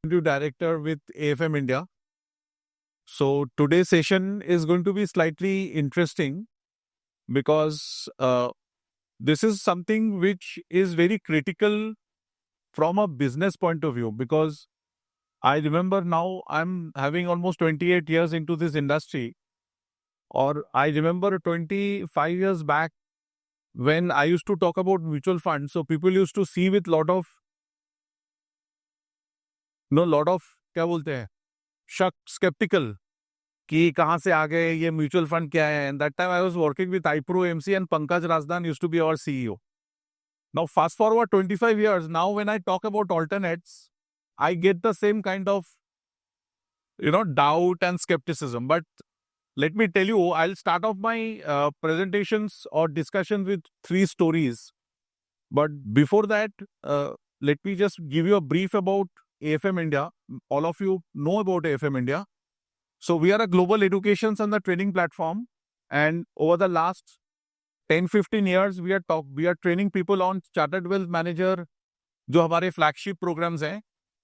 Director with AFM India. So today's session is going to be slightly interesting because this is something which is very critical from a business point of view. Because I remember now I'm having almost 28 years into this industry, or I remember 25 years back when I used to talk about mutual funds. So people used to see with lot of क्या बोलते हैं, शक, skeptical कि कहाँ से आ गए, ये mutual fund क्या है. And that time I was working with iPro MC and Pankaj Rajdan used to be our CEO. Now fast forward 25 years, now when I talk about alternates, I get the same kind of doubt and skepticism. But let me tell you, I'll start off my presentations or discussions with 3 stories. But before that, let me just give you a brief about AFM India. All of you know about AFM India. So we are a global education and the training platform, and over the last 10-15 years we are training people on chartered wealth manager, जो हमारे flagship programs हैं,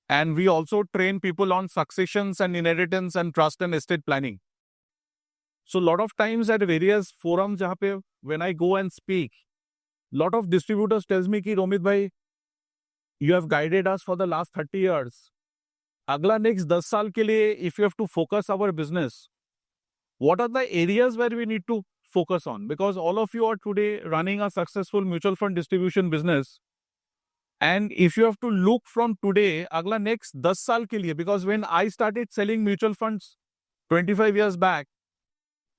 and we also train people on successions and inheritance and trust and estate planning. So lot of times at various forums जहाँ पे when I go and speak, lot of distributors tells me कि रोमित भाई, you have guided us for the last 30 years. अगला next 10 साल के लिए if you have to focus our business, what are the areas where we need to focus on? Because all of you are today running a successful mutual fund distribution business. And if you have to look from today, अगला next 10 साल के लिए, because when I started selling mutual funds 25 years back,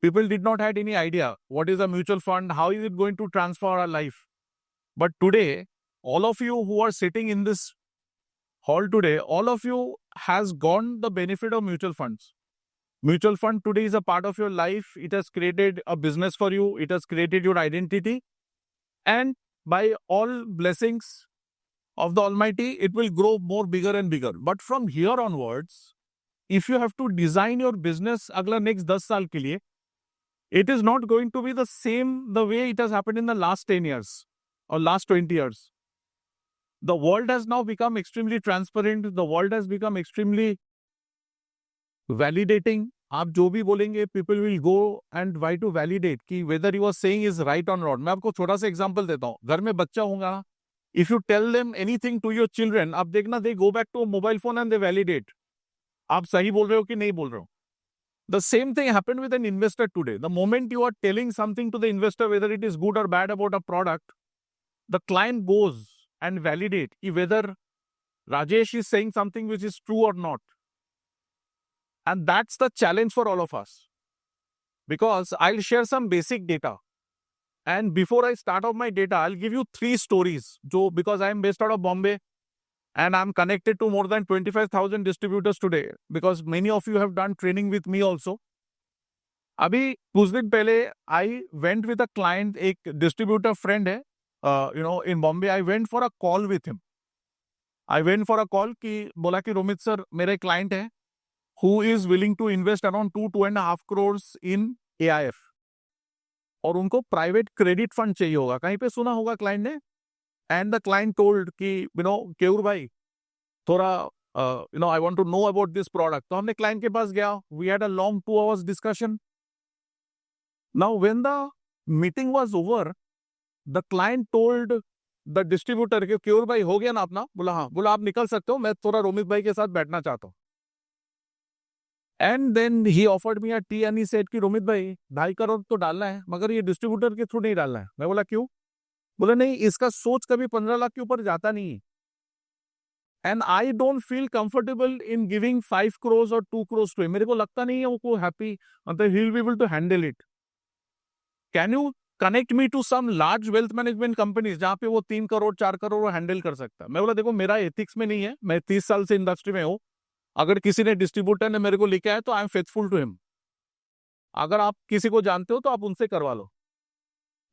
people did not had any idea what is a mutual fund, how is it going to transform our life. But today, all of you who are sitting in this hall today, all of you has gone the benefit of mutual funds. Mutual fund today is a part of your life. It has created a business for you. It has created your identity. And by all blessings of the Almighty, it will grow more bigger and bigger. But from here onwards, if you have to design your business अगला next 10 साल के लिए, it is not going to be the same the way it has happened in the last 10 years or last 20 years. The world has now become extremely transparent. The world has become extremely validating. आप जो भी बोलेंगे, people will go and try to validate कि whether you are saying is right or not. मैं आपको छोटा सा example देता हूँ. घर में बच्चा होगा, if you tell them anything to your children, आप देखना they go back to a mobile phone and they validate. आप सही बोल रहे हो कि नहीं बोल रहे हो. The same thing happened with an investor today. The moment you are telling something to the investor, whether it is good or bad about a product, the client goes and validate whether Rajesh is saying something which is true or not. And that's the challenge for all of us. Because I'll share some basic data. And before I start off my data, I'll give you 3 stories. Because I am based out of Bombay and I'm connected to more than 25,000 distributors today. Because many of you have done training with me also. अभी कुछ दिन पहले I went with a client, एक distributor friend है, in Bombay. I went for a call with him. I went for a call कि बोला कि Romit sir मेरे client है who is willing to invest around 2.5 crores in AIF. और उनको private credit fund चाहिए होगा, कहीं पे सुना होगा क्लाइंट ने. एंड द क्लाइंट टोल्ड कि केयूर भाई थोड़ा I want to know about this product. तो हमने क्लाइंट के पास गया. We had a long 2 hours discussion. Now when the meeting was over, the client told the distributor कि केयूर भाई हो गया ना अपना. बोला हाँ. बोला आप निकल सकते हो, मैं थोड़ा रोमित भाई के साथ बैठना चाहता हूँ. And then he offered me a tea and he said कि रोमित भाई 2.5 करोड़ तो डालना है, मगर ये डिस्ट्रीब्यूटर के थ्रू नहीं डालना है. मैं बोला क्यों? बोला नहीं, इसका सोच कभी 15 लाख के ऊपर जाता नहीं है. And I don't feel comfortable in giving 5 crores और 2 crores टू. मेरे को लगता नहीं है वो हैप्पी, मतलब he will be able to handle it. Can you connect me to some large wealth management companies जहां पे वो 3 करोड़ 4 करोड़ हैंडल कर सकता है? मैं बोला देखो मेरा एथिक्स में नहीं है, मैं 30 साल से इंडस्ट्री में हूँ. अगर किसी ने डिस्ट्रीब्यूटर ने मेरे को लेके आया तो I am faithful to him. अगर आप किसी को जानते हो तो आप उनसे करवा लो.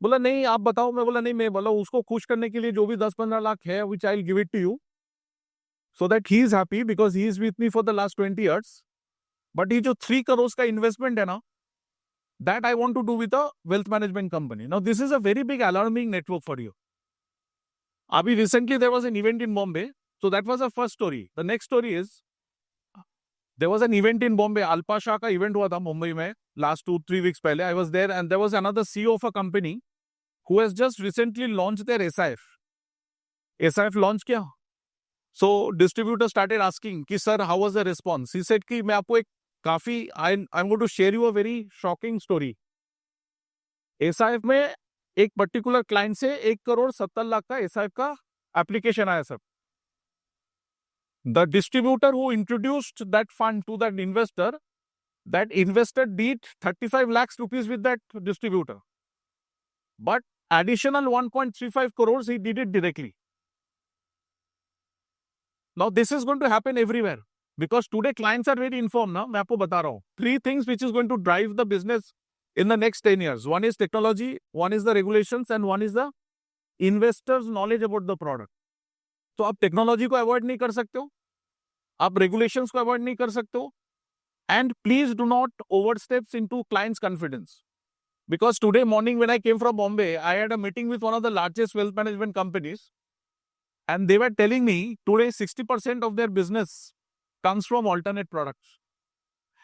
बोला नहीं आप बताओ. मैं बोला नहीं, मैं बोला उसको खुश करने के लिए जो भी 10-15 लाख है which I will give it to you so that he is happy because he is with me for the last 20 years. But ये जो 3 करोड़ का इन्वेस्टमेंट है ना, that I want to do with a wealth management company. Now this is a very big alarming network for you. अभी recently there was an event in Bombay, so that was a first story. The next story is There was an event in Bombay. Alpa Shah का event हुआ था मुंबई में last 2-3 weeks पहले. I was there and there was another CEO of a company who has just recently launched their SIF. SIF launch किया. So distributor started asking कि sir how was the response? He said कि मैं आपको एक काफी I'm going to share you a very shocking story. SIF में एक particular client से 1,70,00,000 का SIF का एप्लीकेशन आया sir. The distributor who introduced that fund to that investor did 35 lakhs rupees with that distributor. But additional 1.35 crores, he did it directly. Now, this is going to happen everywhere because today clients are very informed. ना मैं आपको बता रहा हूँ 3 things which is going to drive the business in the next 10 years. One is technology, one is the regulations, and one is the investors' knowledge about the product. तो आप technology को avoid नहीं कर सकते हो, आप रेगुलेशंस को avoid नहीं कर सकते हो, and please do not oversteps into clients confidence. Because today morning when I came from Bombay, I had a meeting with one of the largest wealth management companies, and they were telling me today 60% of their business comes from alternate products.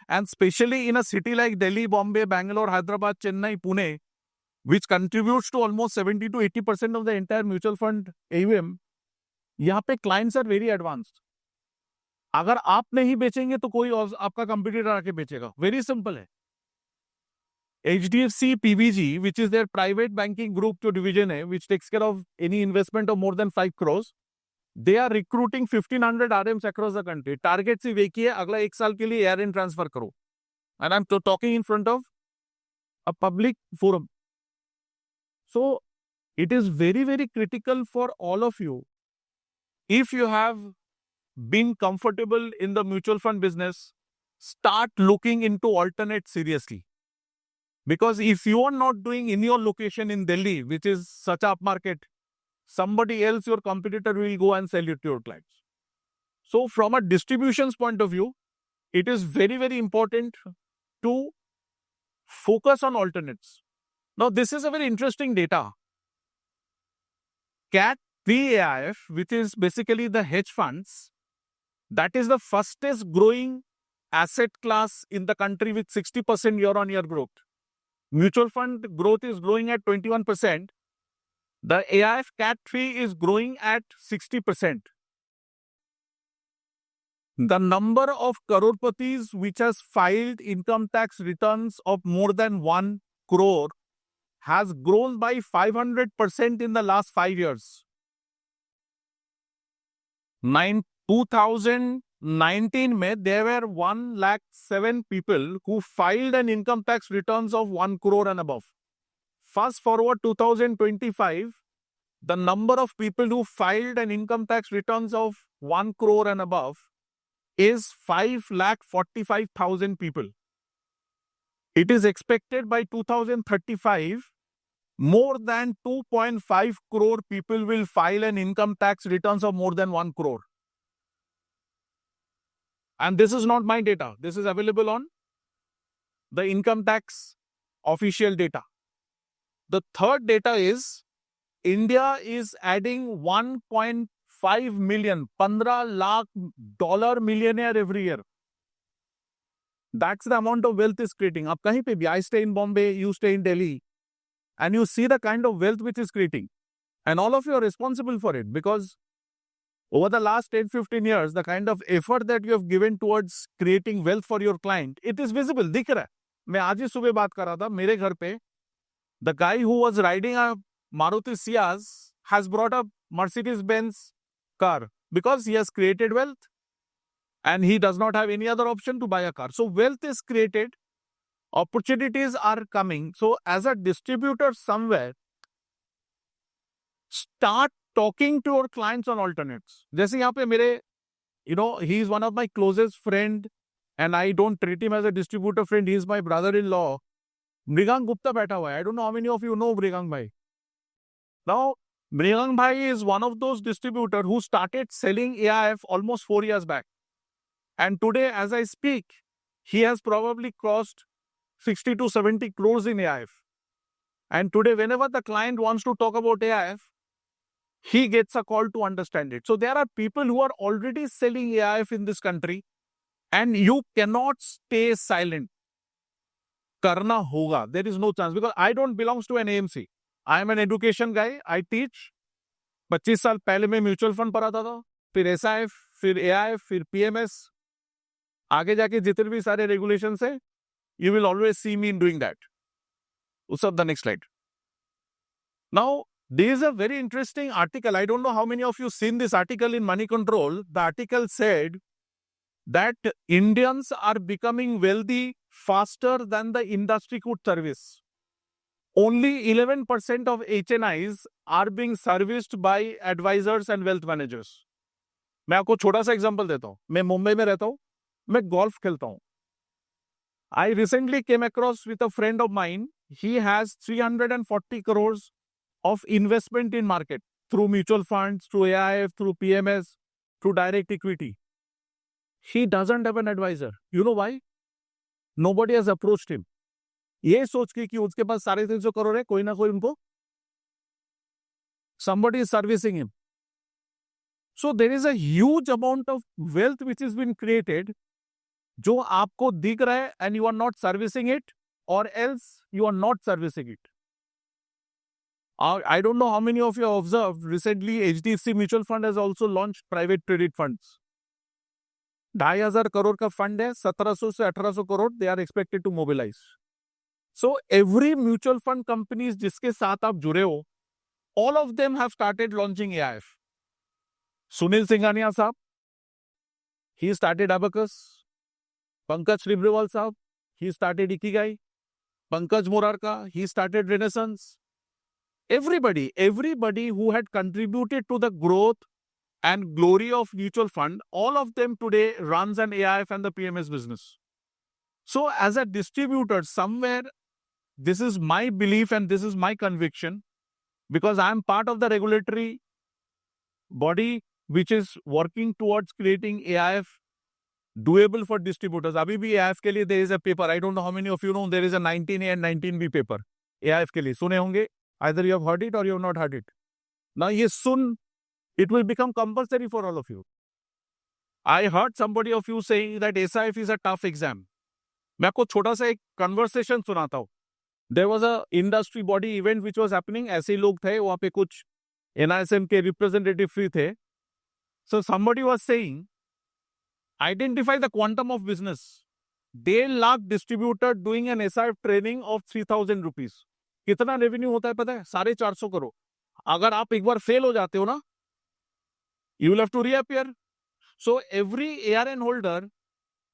And especially in a city like Delhi, Bombay, Bangalore, Hyderabad, Chennai, Pune, which contributes to almost 70 to 80% of the entire mutual fund AUM, यहाँ पे clients are very advanced. अगर आप नहीं बेचेंगे तो कोई और आपका कंपटीटर आके बेचेगा. वेरी सिंपल है. HDFC PBG, which is their private banking group जो division है, which takes care of any investment of more than 5 crores, they are recruiting 1,500 RMs across the country. Target सिर्फ एक ही है, अगला 1 साल के लिए ARN transfer करो. And I'm talking in front of a public forum. So it is very, very critical for all of you. If you have been comfortable in the mutual fund business, start looking into alternate seriously. Because if you are not doing in your location in Delhi, which is such a upmarket, somebody else, your competitor, will go and sell it to your clients. So from a distributions point of view, it is very, very important to focus on alternates. Now, this is a very interesting data. CAT 3 AIF, which is basically the hedge funds, that is the fastest growing asset class in the country with 60% year-on-year growth. Mutual fund growth is growing at 21%. The AIF CAT 3 is growing at 60%. The number of crorepati's which has filed income tax returns of more than 1 crore has grown by 500% in the last 5 years. 2019 में there were 107,000 people who filed an income tax returns of 1 crore and above. Fast forward 2025, the number of people who filed an income tax returns of 1 crore and above is 5,45,000 people. It is expected by 2035, more than 2.5 crore people will file an income tax returns of more than 1 crore. And this is not my data. This is available on the income tax official data. The third data is India is adding 1.5 million, $15 lakh millionaire every year. That's the amount of wealth is creating. आप कहीं पे भी, I stay in Bombay, you stay in Delhi, and you see the kind of wealth which is creating. And all of you are responsible for it because over the last 10-15 years, the kind of effort that you have given towards creating wealth for your client, it is visible, दिख रहा है. मैं आज ही सुबह बात कर रहा था मेरे घर पे, the guy who was riding a Maruti Ciaz has brought a Mercedes-Benz car because he has created wealth and he does not have any other option to buy a car. So wealth is created, opportunities are coming. So as a distributor somewhere, start talking to your clients on alternates. जैसे यहाँ पे मेरे, he is one of my closest friend and I don't treat him as a distributor friend. He is my brother-in-law. Mrigang Gupta बैठा हुआ है. I don't know how many of you know Mrigang Bhai. Now, Mrigang Bhai is one of those distributors who started selling AIF almost 4 years back. And today, as I speak, he has probably crossed 60 to 70 crores in AIF. And today, whenever the client wants to talk about AIF, he gets a call to understand it. So there are people who are already selling AIF in this country. and you cannot stay silent. करना होगा. There is no chance because I don't belong to an AMC. I am an education guy. I teach. 25 साल पहले मैं mutual fund पढ़ाता था, फिर SIF, फिर AIF, फिर PMS. आगे जाके जितने भी सारे रेगुलेशंस है, you will always see me in doing that. Usab, the next slide. Now, there is a very interesting article. I don't know how many of you seen this article in Money Control. The article said that Indians are becoming wealthy faster than the industry could service. Only 11% of HNIs are being serviced by advisors and wealth managers. मैं आपको छोटा सा example देता हूं. मैं मुंबई में रहता हूं, मैं गोल्फ खेलता हूं. I recently came across with a friend of mine. He has 340 crores of investment in market through mutual funds, through AIF, through PMS, through direct equity. He doesn't have an advisor. You know why? Nobody has approached him. ये सोच के कि उसके पास 350 करोड़ है, कोई ना कोई उनको somebody is servicing him. So there is a huge amount of wealth which has been created जो आपको दिख रहा है and you are not servicing it, or else you are not servicing it. I don't know how many of you have observed, recently HDFC Mutual Fund has also launched private credit funds. 2,500 crore का fund है, 1700 से 1800 crore they are expected to mobilize. So every mutual fund companies जिसके साथ आप जुड़े हो, all of them have started launching AIF. Sunil Singhania साहब, he started Abacus. Pankaj Sribrewal साहब, he started Ikigai. Pankaj Murarka, he started Renaissance. Everybody who had contributed to the growth and glory of mutual fund, all of them today runs an AIF and the PMS business. So as a distributor, somewhere, this is my belief and this is my conviction, because I am part of the regulatory body which is working towards creating AIF doable for distributors. अभी भी AIF के लिए there is a paper. I don't know how many of you know there is a 19A and 19B paper. AIF के लिए सुने होंगे. Either you have heard it or you have not heard it. Now ये सुन, it will become compulsory for all of you. I heard somebody of you saying that SIF is a tough exam. मैं आपको छोटा सा एक conversation सुनाता हूँ. There was a industry body event which was happening. ऐसे ही लोग थे, वहाँ पे कुछ NISM के representative free थे. So somebody was saying, identify the quantum of business. 1.5 lakh distributor doing an SIF training of 3,000 rupees. कितना रेवेन्यू होता है पता है? 450 करोड़. अगर आप एक बार फेल हो जाते हो ना, you will have to reappear. So every ARN holder,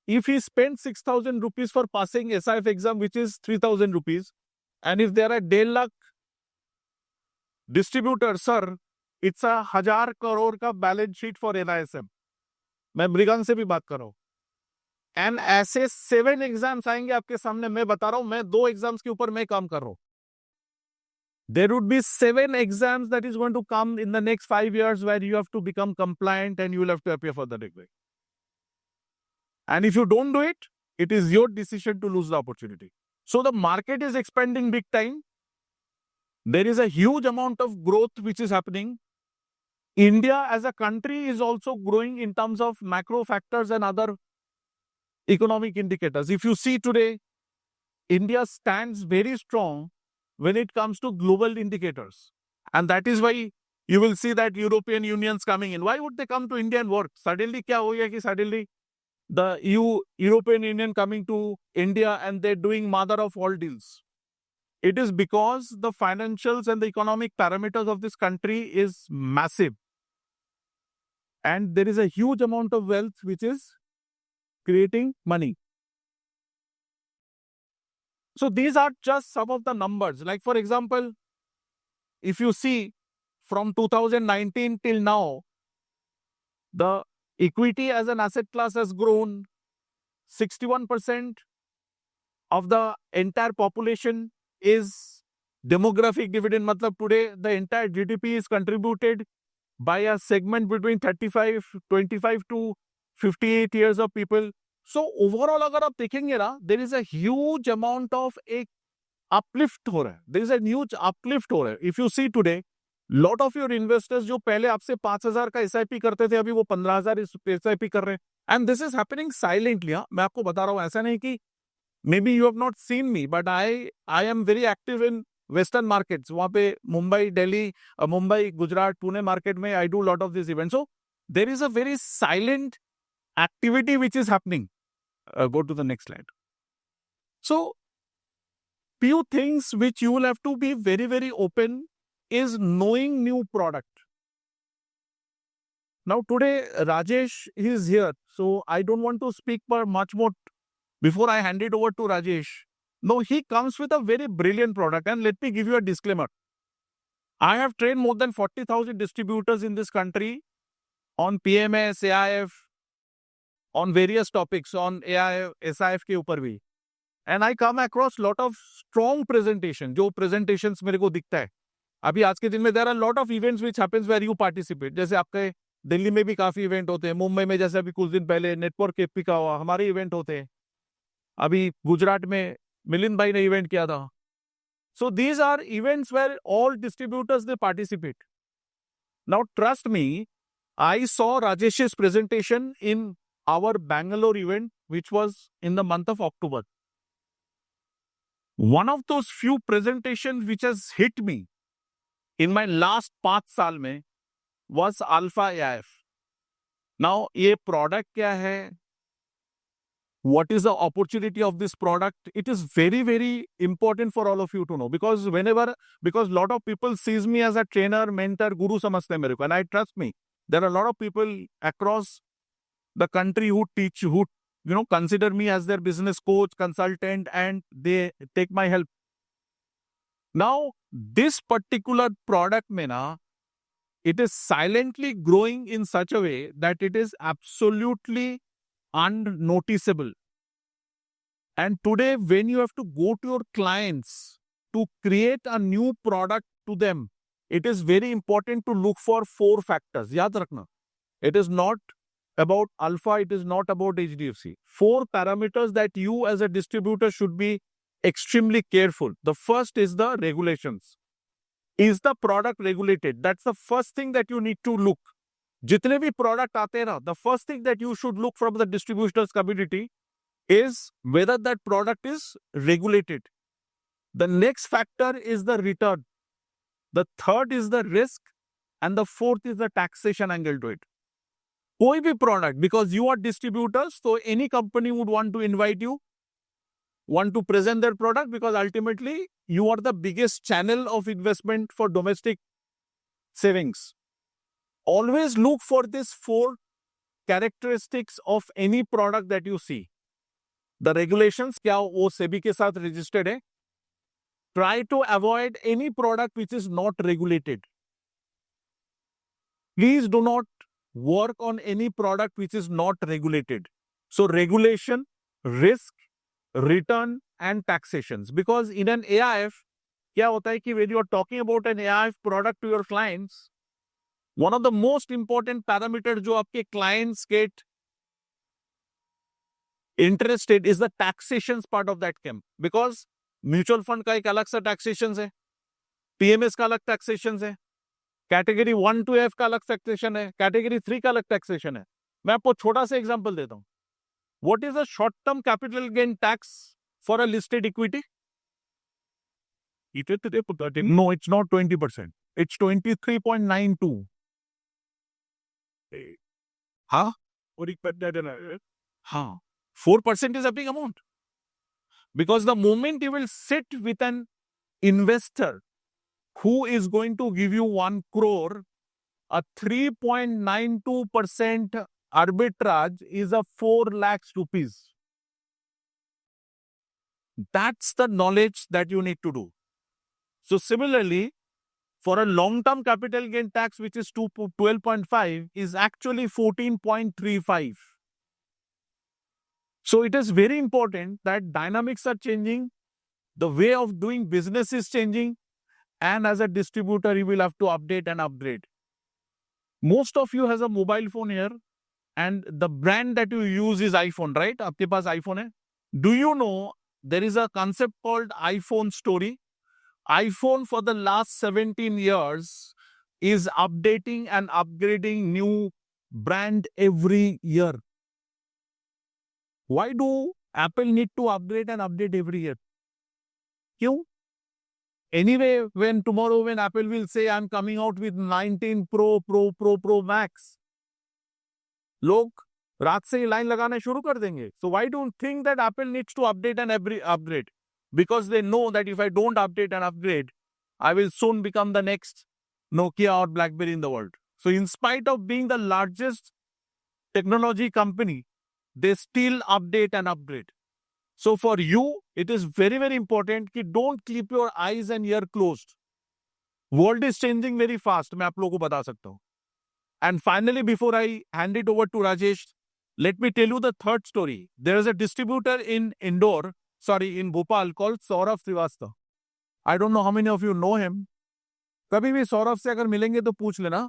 if he spends 6,000 rupees for passing SIF exam, which is 3,000 rupees, and if there are 1.5 lakh distributors, sir, it's a 1,000 crore का balance sheet for NISM. मैं मृगांक से भी बात कर रहा हूँ. And ऐसे 7 exams आएंगे आपके सामने. मैं बता रहा हूं, मैं 2 एग्जाम्स के ऊपर मैं काम कर रहा हूं. There would be 7 exams that is going to come in the next 5 years where you have to become compliant and you will have to appear for the degree. And if you don't do it, it is your decision to lose the opportunity. So the market is expanding big time. There is a huge amount of growth which is happening. India as a country is also growing in terms of macro factors and other economic indicators. If you see today, India stands very strong when it comes to global indicators. And that is why you will see that European Union's coming in. Why would they come to India and work? Suddenly, kya ho gaya ki suddenly the European Union coming to India and they're doing mother of all deals? It is because the financials and the economic parameters of this country is massive. And there is a huge amount of wealth which is creating money. So these are just some of the numbers. Like for example, if you see from 2019 till now, the equity as an asset class has grown. 61% of the entire population is demographic dividend. Matlab today the entire GDP is contributed by a segment between 25 to 58 years of people. So overall अगर आप देखेंगे ना, there is a huge amount of एक uplift हो रहा है. There is a huge uplift हो रहा है. If you see today, lot of your investors जो पहले आपसे 5,000 का एसआईपी करते थे, अभी वो 15,000 एसआईपी कर रहे हैं, and this is happening silently. मैं आपको बता रहा हूं, ऐसा नहीं कि may be you have not seen me, but I am very active in western markets. वहां पे मुंबई, दिल्ली, मुंबई, गुजरात, पुणे मार्केट में I do lot of this event. So there is a very silent activity which is happening. Go to the next slide. So, few things which you will have to be very, very open is knowing new product. Now, today, Rajesh is here. So, I don't want to speak for much more before I hand it over to Rajesh. No, he comes with a very brilliant product. And let me give you a disclaimer. I have trained more than 40,000 distributors in this country on PMS, AIF, on various topics, on AIF, SIF के ऊपर भी. And I come across lot of strong presentation. जो presentations मेरे को दिखता है. अभी आज के दिन में there are lot of events which happens where you participate. जैसे आपके दिल्ली में भी काफी इवेंट होते हैं, मुंबई में जैसे अभी कुछ दिन पहले नेटवर्क एपी का हुआ, हमारे इवेंट होते हैं. अभी गुजरात में मिलिंद भाई ने इवेंट किया था. So these are events where all distributors they participate. Now trust me, I saw Rajesh's presentation in our Bangalore event, which was in the month of October. One of those few presentations which has hit me in my last 5 साल में was Alpha AIF. Now, ये product क्या है? What is the opportunity of this product? It is very, very important for all of you to know, because lot of people sees me as a trainer, mentor, guru समझते हैं मेरे को, and I trust me, there are a lot of people across the country who teach, who consider me as their business coach, consultant, and they take my help. Now, this particular product mein na, it is silently growing in such a way that it is absolutely unnoticeable. And today, when you have to go to your clients to create a new product to them, it is very important to look for 4 factors. Yaad rakhna. It is not about Alpha, it is not about HDFC. 4 parameters that you as a distributor should be extremely careful. The first is the regulations. Is the product regulated? That's the first thing that you need to look. Jitne bhi product aate hain na, the first thing that you should look from the distributors community is whether that product is regulated. The next factor is the return. The third is the risk. And the fourth is the taxation angle to it. कोई भी product, because you are distributors, so any company would want to invite you, want to present their product, because ultimately you are the biggest channel of investment for domestic savings. Always look for these 4 characteristics of any product that you see. The regulations, क्या वो SEBI के साथ registered है? Try to avoid any product which is not regulated. Please do not work on any product which is not regulated. So regulation, risk, return, and taxations. Because in an AIF, क्या होता है कि when you are talking about an AIF product to your clients, one of the most important parameters जो आपके clients get interested is the taxations part of that camp. Because mutual fund का एक अलग सा टैक्सेशन है, PMS का अलग taxation है, कैटेगरी 1 to F का अलग टैक्सेशन है, कैटेगरी 3 का अलग टैक्सेशन है. मैं आपको छोटा सा एग्जांपल देता हूं. What is the short term capital gain tax for a listed equity? No, it's not 20%. It's 23.92. हाँ, हाँ, 4% is a big amount. Because the moment you will sit with an investor who is going to give you 1 crore, a 3.92% arbitrage is a 4 lakhs rupees. That's the knowledge that you need to do. So similarly, for a long-term capital gain tax, which is 12.5, is actually 14.35. So it is very important that dynamics are changing, the way of doing business is changing, and as a distributor, you will have to update and upgrade. Most of you has a mobile phone here, and the brand that you use is iPhone, right? आपके पास iPhone है? Do you know there is a concept called iPhone story? iPhone for the last 17 years is updating and upgrading new brand every year. Why do Apple need to upgrade and update every year? Kyun? Anyway, when Apple will say I'm coming out with 19 Pro Max, लोग रात से ही line लगाना शुरू कर देंगे. So why do you think that Apple needs to update and upgrade? Because they know that if I don't update and upgrade, I will soon become the next Nokia or BlackBerry in the world. So in spite of being the largest technology company, they still update and upgrade. So for you, it is very, very important that don't keep your eyes and ear closed. World is changing very fast. मैं आप लोगों को बता सकता हूँ. And finally, before I hand it over to Rajesh, let me tell you the third story. There is a distributor in Bhopal called Saurabh Srivastava. I don't know how many of you know him. कभी भी सौरभ से अगर मिलेंगे तो पूछ लेना.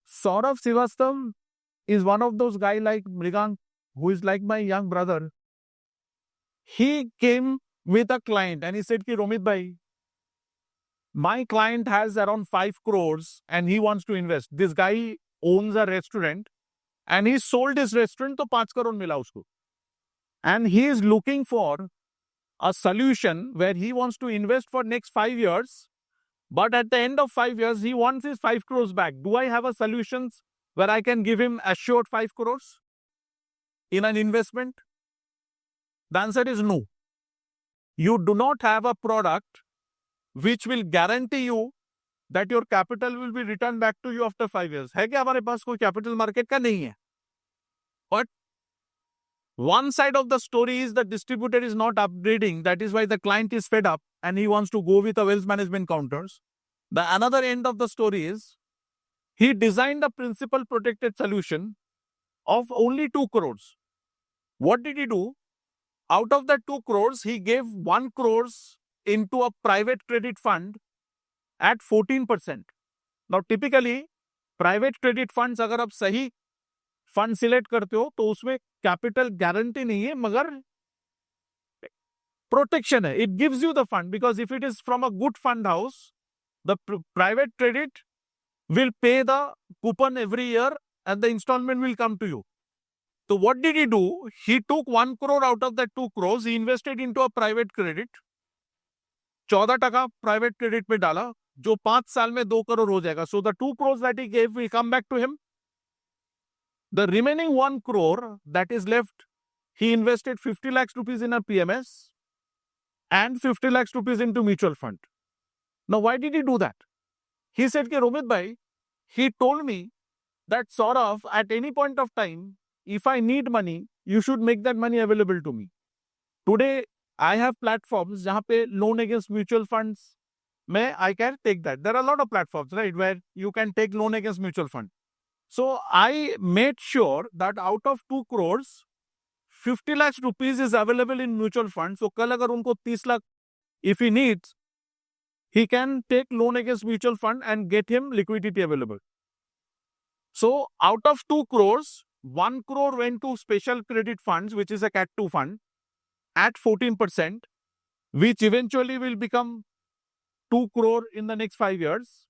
Saurabh Srivastava is one of those guys like Mrigank, who is like my young brother. He came with a client and he said, Ki Romit bhai, my client has around 5 crores and he wants to invest. This guy owns a restaurant and he sold his restaurant, to 5 crore mila usko. And he is looking for a solution where he wants to invest for next 5 years. But at the end of 5 years, he wants his 5 crores back. Do I have a solution where I can give him assured 5 crores in an investment? The answer is no. You do not have a product which will guarantee you that your capital will be returned back to you after 5 years. है क्या हमारे पास कोई capital market का नहीं है? But one side of the story is the distributor is not upgrading. That is why the client is fed up and he wants to go with a wealth management counters. The another end of the story is he designed a principal protected solution of only 2 crores. What did he do? Out of the 2 crores, he gave 1 crores into a private credit fund at 14%. Now, typically, private credit funds, अगर आप सही fund select करते हो तो उसमें capital guarantee नहीं है मगर प्रोटेक्शन है. It gives you the fund because if it is from a good fund house the private credit will pay the coupon every year and the installment will come to you. So what did he do? He took 1 crore out of that 2 crores. He invested into a private credit. 14% private credit में डाला जो 5 साल में 2 crore हो जाएगा. So the 2 crores that he gave will come back to him. The remaining 1 crore that is left, he invested 50 lakhs rupees in a PMS and 50 lakhs rupees into mutual fund. Now why did he do that? He said, Ke Romit bhai, he told me that Saurabh, at any point of time, if I need money, you should make that money available to me. Today, I have platforms जहाँ पे loan against mutual funds में I can take that. There are a lot of platforms, right, where you can take loan against mutual fund. So I made sure that out of 2 crores, 50 lakhs rupees is available in mutual fund. So कल अगर उनको 30 lakh, if he needs, he can take loan against mutual fund and get him liquidity available. So out of 2 crores, 1 crore went to special credit funds, which is a Cat 2 fund at 14%, which eventually will become 2 crore in the next 5 years.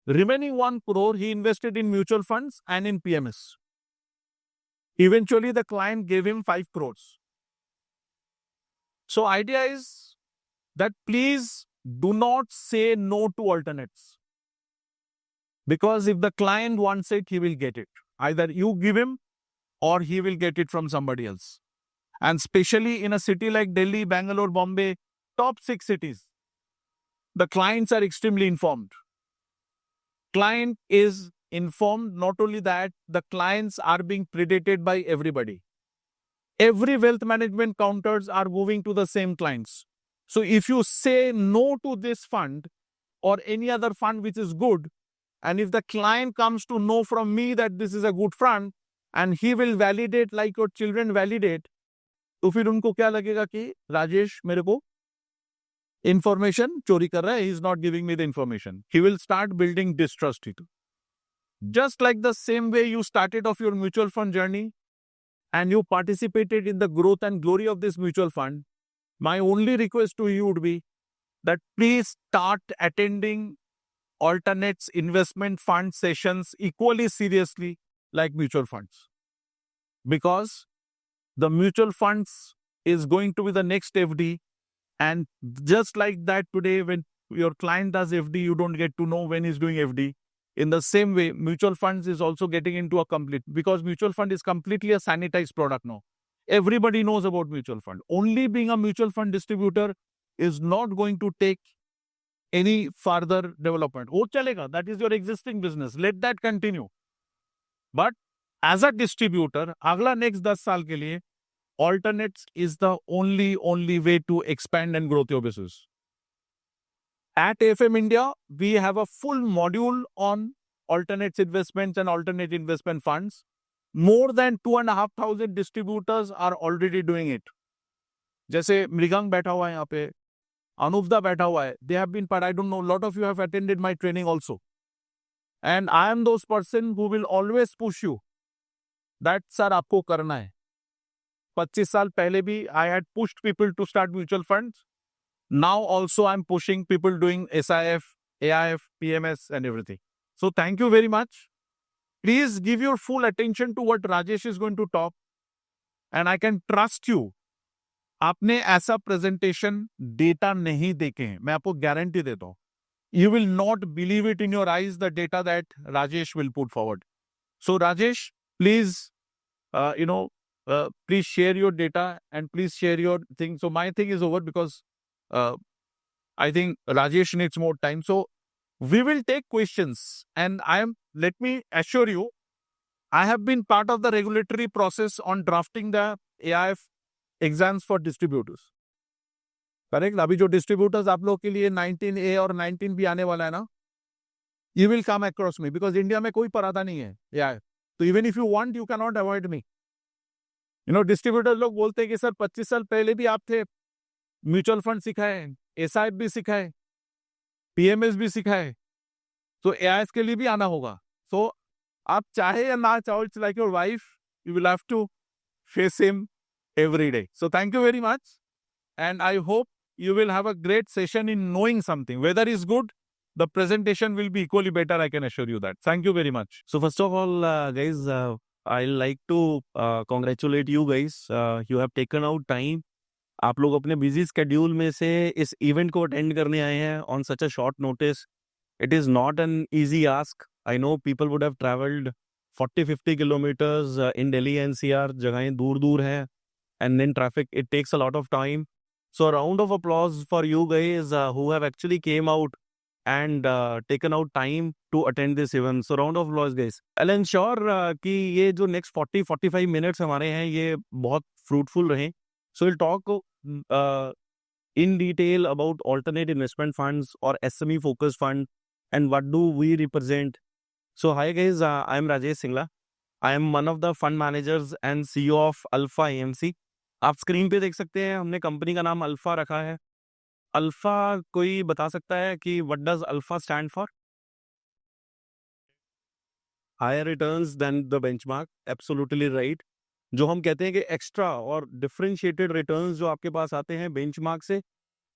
Remaining 1 crore, he invested in mutual funds and in PMS. Eventually, the client gave him 5 crores. So idea is that please do not say no to alternates. Because if the client wants it, he will get it. Either you give him or he will get it from somebody else. And especially in a city like Delhi, Bangalore, Bombay, top 6 cities, the clients are extremely informed. Client is informed. Not only that, the clients are being predated by everybody. Every wealth management counters are moving to the same clients. So if you say no to this fund or any other fund which is good, and if the client comes to know from me that this is a good fund and he will validate like your children validate, तो फिर उनको क्या लगेगा कि राजेश मेरे को information चोरी कर रहा है, he is not giving me the information. He will start building distrust. Just like the same way you started off your mutual fund journey and you participated in the growth and glory of this mutual fund, my only request to you would be that please start attending alternates investment fund sessions equally seriously like mutual funds, because the mutual funds is going to be the next FD. And just like that, today, when your client does FD, you don't get to know when he's doing FD. In the same way, mutual funds is also getting into a complete, because mutual fund is completely a sanitized product now. Everybody knows about mutual fund. Only being a mutual fund distributor is not going to take any further development. Oh, chalega, that is your existing business. Let that continue. But as a distributor, अगला next 10 साल के लिए, alternates is the only way to expand and grow your business. At AFM India, we have a full module on alternates investments and alternate investment funds. More than 2,500 distributors are already doing it. जैसे मृगांक बैठा हुआ है यहाँ पे, Anuvda बैठा हुआ है. They have been, but I don't know, a lot of you have attended my training also. And I am those person who will always push you that sir आपको करना है. 25 साल पहले भी I had pushed people to start mutual funds. Now also I'm pushing people doing SIF, AIF, PMS and everything. So thank you very much. Please give your full attention to what Rajesh is going to talk. And I can trust you. आपने ऐसा presentation data नहीं देखे हैं, मैं आपको guarantee देता हूं. You will not believe it in your eyes, the data that Rajesh will put forward. So Rajesh, please, please share your data and please share your thing. So my thing is over because I think Rajesh needs more time. So we will take questions, and let me assure you, I have been part of the regulatory process on drafting the AIF exams for distributors. Correct. अभी जो distributors आप लोग के लिए 19A और 19B आने वाला है ना, you will come across me, because India में कोई पढ़ाता नहीं है यार. तो even if you want, you can not avoid me. Distributors लोग बोलते हैं कि सर 25 साल पहले भी आप थे, म्यूचुअल फंड सिखाए, SIF भी सिखाए, PMS भी सिखाए, तो AIF के लिए भी आना होगा. सो आप चाहे या ना चाहो, it's like your wife, you will have to face him every day. So thank you very much, and I hope you will have a great session in knowing something. Whether it's good, the presentation will be equally better, I can assure you that. Thank you very much. So first of all, guys, I like to congratulate you guys. You have taken out time. आप लोग अपने busy schedule में से इस event को attend करने आए हैं on such a short notice. It is not an easy ask. I know people would have traveled 40-50 kilometers in Delhi NCR. जगहें दूर-दूर हैं. And then traffic, it takes a lot of time. So a round of applause for you guys who have actually came out and taken out time to attend this event. So round of applause guys. I'll ensure कि ये जो next 40-45 minutes हमारे हैं ये बहुत fruitful रहे. So we'll talk in detail about alternate investment funds or SME focused fund and what do we represent. So hi guys, I am Rajesh Singla. I am one of the fund managers and CEO of Alpha AMC. आप screen पे देख सकते हैं, हमने company का नाम alpha रखा है. अल्फा कोई बता सकता है कि what does alpha stand for? Higher returns than the benchmark. Absolutely right. जो हम कहते हैं कि एक्स्ट्रा और डिफरेंशिएटेड रिटर्न्स जो आपके पास आते हैं बेंचमार्क से,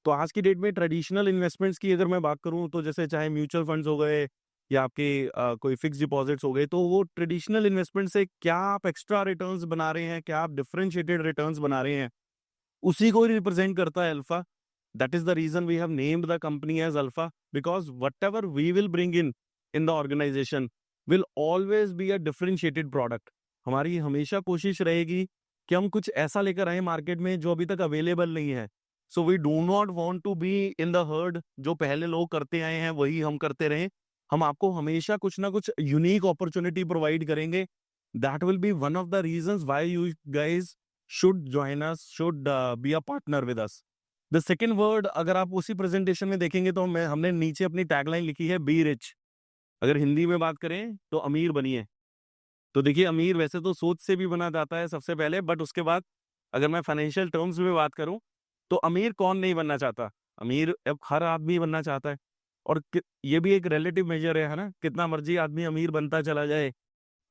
तो आज की डेट में ट्रेडिशनल इन्वेस्टमेंट्स की अगर मैं बात करूं तो जैसे चाहे म्यूचुअल फंड्स हो गए या आपके कोई फिक्स डिपॉजिट्स हो गए, तो वो ट्रेडिशनल इन्वेस्टमेंट से क्या आप एक्स्ट्रा रिटर्न्स बना रहे हैं, क्या आप डिफरेंशिएटेड रिटर्न्स बना रहे हैं, उसी को रिप्रेजेंट करता है alpha. That is the reason we have named the company as alpha, because whatever we will bring in the organisation will always be a differentiated product. हमारी हमेशा कोशिश रहेगी कि हम कुछ ऐसा लेकर आए मार्केट में जो अभी तक अवेलेबल नहीं है. So we do not want to be in the herd. जो पहले लोग करते आए हैं वही हम करते रहें. हम आपको हमेशा कुछ ना कुछ यूनिक अपॉर्चुनिटी प्रोवाइड करेंगे. That will be one of the reasons why you guys should join us, should be a partner with us. The second word अगर आप उसी प्रेजेंटेशन में देखेंगे तो हमने नीचे अपनी टैगलाइन लिखी है बी रिच. अगर हिंदी में बात करें तो अमीर बनिए. तो देखिए अमीर वैसे तो सोच से भी बना जाता है सबसे पहले, बट उसके बाद अगर मैं फाइनेंशियल टर्म्स में बात करूं तो अमीर कौन नहीं बनना चाहता? अमीर अब हर आदमी बनना चाहता है. और ये भी एक रिलेटिव मेजर है ना, कितना मर्जी आदमी अमीर बनता चला जाए,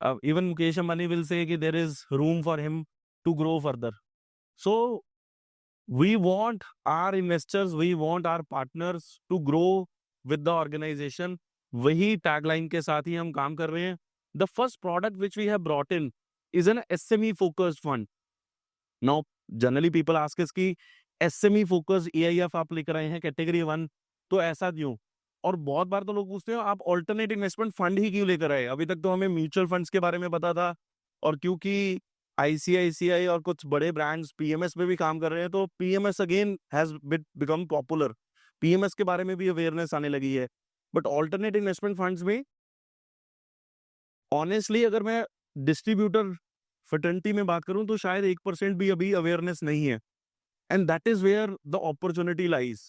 even Mukesh Ambani will say कि there is room for him to grow further. So we want our investors, we want our partners to grow with the organization वही टैगलाइन के साथ ही हम काम कर रहे हैं। The first product which we have brought in is an SME focused fund. Now generally people ask us कि एसएमई फोकस्ड एआईएफ आप लेकर आए हैं कैटेगरी 1, तो ऐसा क्यों? और बहुत बार तो लोग पूछते हैं आप ऑल्टरनेट इन्वेस्टमेंट फंड ही क्यों लेकर आए? अभी तक तो हमें म्यूचुअल फंड्स के बारे में पता था, और क्योंकि आईसीआईसीआई और कुछ बड़े ब्रांड्स पीएमएस में भी काम कर रहे हैं, तो PMS again has become popular. PMS के बारे में भी अवेयरनेस आने लगी है। बट ऑल्टरनेट इन्वेस्टमेंट फंड्स में ऑनेस्टली अगर मैं डिस्ट्रीब्यूटर फर्टेनिटी में बात करूं तो शायद 1% भी अभी अवेयरनेस नहीं है। And that is where the opportunity lies.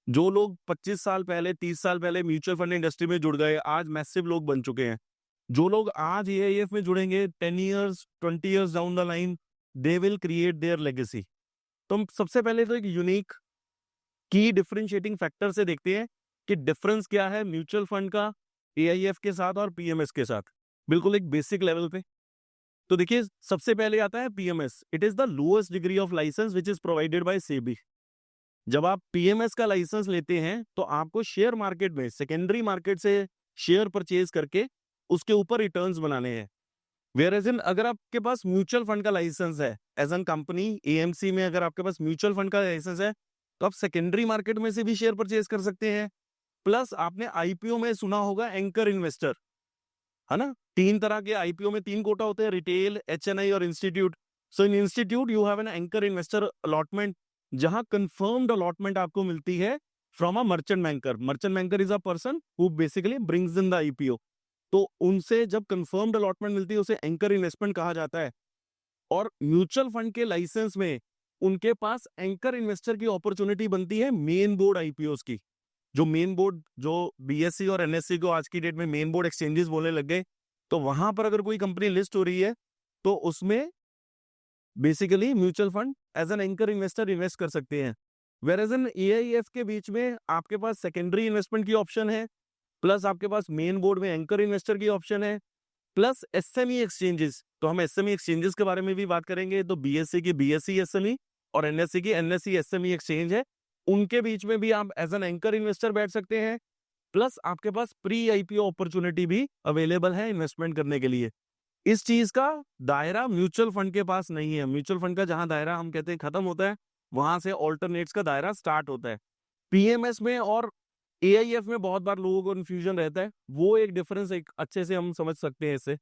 जो लोग 25 साल पहले 30 साल पहले म्यूचुअल फंड इंडस्ट्री में जुड़ गए, आज मैसिव लोग बन चुके हैं। जो लोग आज एआईएफ में जुड़ेंगे 10 years 20 years down the line, they will create their legacy. तो हम सबसे पहले तो एक यूनिक की डिफरेंशिएटिंग फैक्टर से देखते हैं कि डिफरेंस क्या है म्यूचुअल फंड का एआईएफ के साथ और पीएमएस के साथ, बिल्कुल एक बेसिक लेवल पे। तो देखिए सबसे पहले आता है PMS. It is the lowest degree of license which is provided by SEBI. जब आप पीएमएस का लाइसेंस लेते हैं तो आपको शेयर मार्केट में सेकेंडरी मार्केट से शेयर परचेज करके उसके ऊपर रिटर्न्स बनाने हैं। वेयर एज इन अगर आपके पास म्यूचुअल फंड का लाइसेंस है एज एन कंपनी एएमसी में, अगर आपके पास म्यूचुअल फंड का लाइसेंस है तो आप सेकेंडरी मार्केट में से भी शेयर परचेज कर सकते हैं। प्लस आपने आईपीओ में सुना होगा एंकर इन्वेस्टर, है ना? 3 तरह के आईपीओ में 3 कोटा होते हैं, रिटेल, एचएनआई और institute. So in institute you have an anchor investor allotment, जहां कंफर्म्ड अलॉटमेंट आपको मिलती है from a merchant banker. Merchant banker is a person who basically brings in the IPO. तो उनसे जब कंफर्म्ड अलॉटमेंट मिलती है उसे एंकर इन्वेस्टमेंट कहा जाता है। और म्यूचुअल फंड के लाइसेंस में उनके पास एंकर इन्वेस्टर की अपॉर्चुनिटी बनती है मेन बोर्ड आईपीओस की। जो मेन बोर्ड, जो बीएससी और एनएससी को आज की डेट में मेन बोर्ड एक्सचेंजेस बोलने लग गए, तो वहां पर अगर कोई कंपनी लिस्ट हो रही है तो उसमें basically mutual fund as an anchor investor invest कर सकते हैं। वेयर एज एन एआईएफ के बीच में आपके पास सेकेंडरी इन्वेस्टमेंट की ऑप्शन है, प्लस आपके पास मेन बोर्ड में एंकर इन्वेस्टर की ऑप्शन है, प्लस एसएमई एक्सचेंजेस। तो हम एसएमई एक्सचेंजेस के बारे में भी बात करेंगे। तो बीएससी की बीएससी एसएमई और एनएससी की एनएससी एसएमई एक्सचेंज है, उनके बीच में भी आप एज एन एंकर इन्वेस्टर बैठ सकते हैं। प्लस आपके पास प्री आईपीओ अपॉर्चुनिटी भी अवेलेबल है इन्वेस्टमेंट करने के लिए। इस चीज का दायरा म्यूचुअल फंड के पास नहीं है। म्यूचुअल फंड का जहां दायरा हम कहते हैं खत्म होता है, वहां से ऑल्टरनेट्स का दायरा स्टार्ट होता है। पीएमएस में और एआईएफ में बहुत बार लोगों को कंफ्यूजन रहता है, वो एक डिफरेंस एक अच्छे से हम समझ सकते हैं इससे।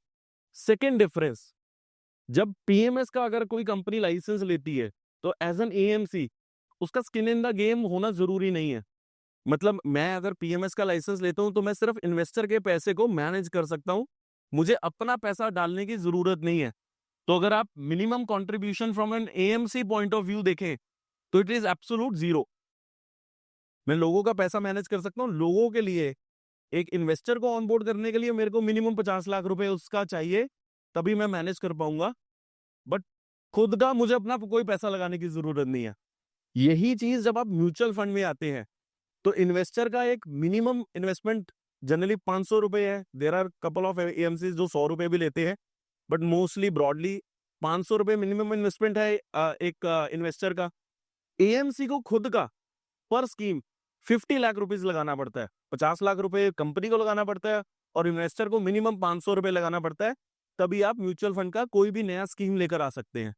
सेकेंड डिफरेंस, जब पीएमएस का अगर कोई कंपनी लाइसेंस लेती है तो एज एन एएमसी उसका स्किन इन द गेम होना जरूरी नहीं है। मतलब मैं अगर पीएमएस का लाइसेंस लेता हूं तो मैं सिर्फ इन्वेस्टर के पैसे को मैनेज कर सकता हूं, मुझे अपना पैसा डालने की जरूरत नहीं है। तो अगर आप minimum contribution from an AMC point of view देखें तो इट इज एब्सोल्यूट जीरो। मैं लोगों का पैसा मैनेज कर सकता हूं। लोगों के लिए एक इन्वेस्टर को ऑनबोर्ड करने के लिए मेरे को मिनिमम 50 लाख रुपए उसका चाहिए, तभी मैं मैनेज कर पाऊंगा। बट खुद का मुझे अपना कोई पैसा लगाने की जरूरत नहीं है। यही चीज जब आप म्यूचुअल फंड में आते हैं तो इन्वेस्टर का एक मिनिमम इन्वेस्टमेंट जनरली 500 रुपए है। There are couple of AMC जो 100 रुपए भी लेते हैं, बट मोस्टली ब्रॉडली 500 रुपए मिनिमम इन्वेस्टमेंट है एक इन्वेस्टर का। एएमसी को खुद का पर स्कीम 50 लाख रुपीज लगाना पड़ता है। 50 लाख रुपए कंपनी को लगाना पड़ता है और इन्वेस्टर को मिनिमम 500 रुपए लगाना पड़ता है, तभी आप म्यूचुअल फंड का कोई भी नया स्कीम लेकर आ सकते हैं।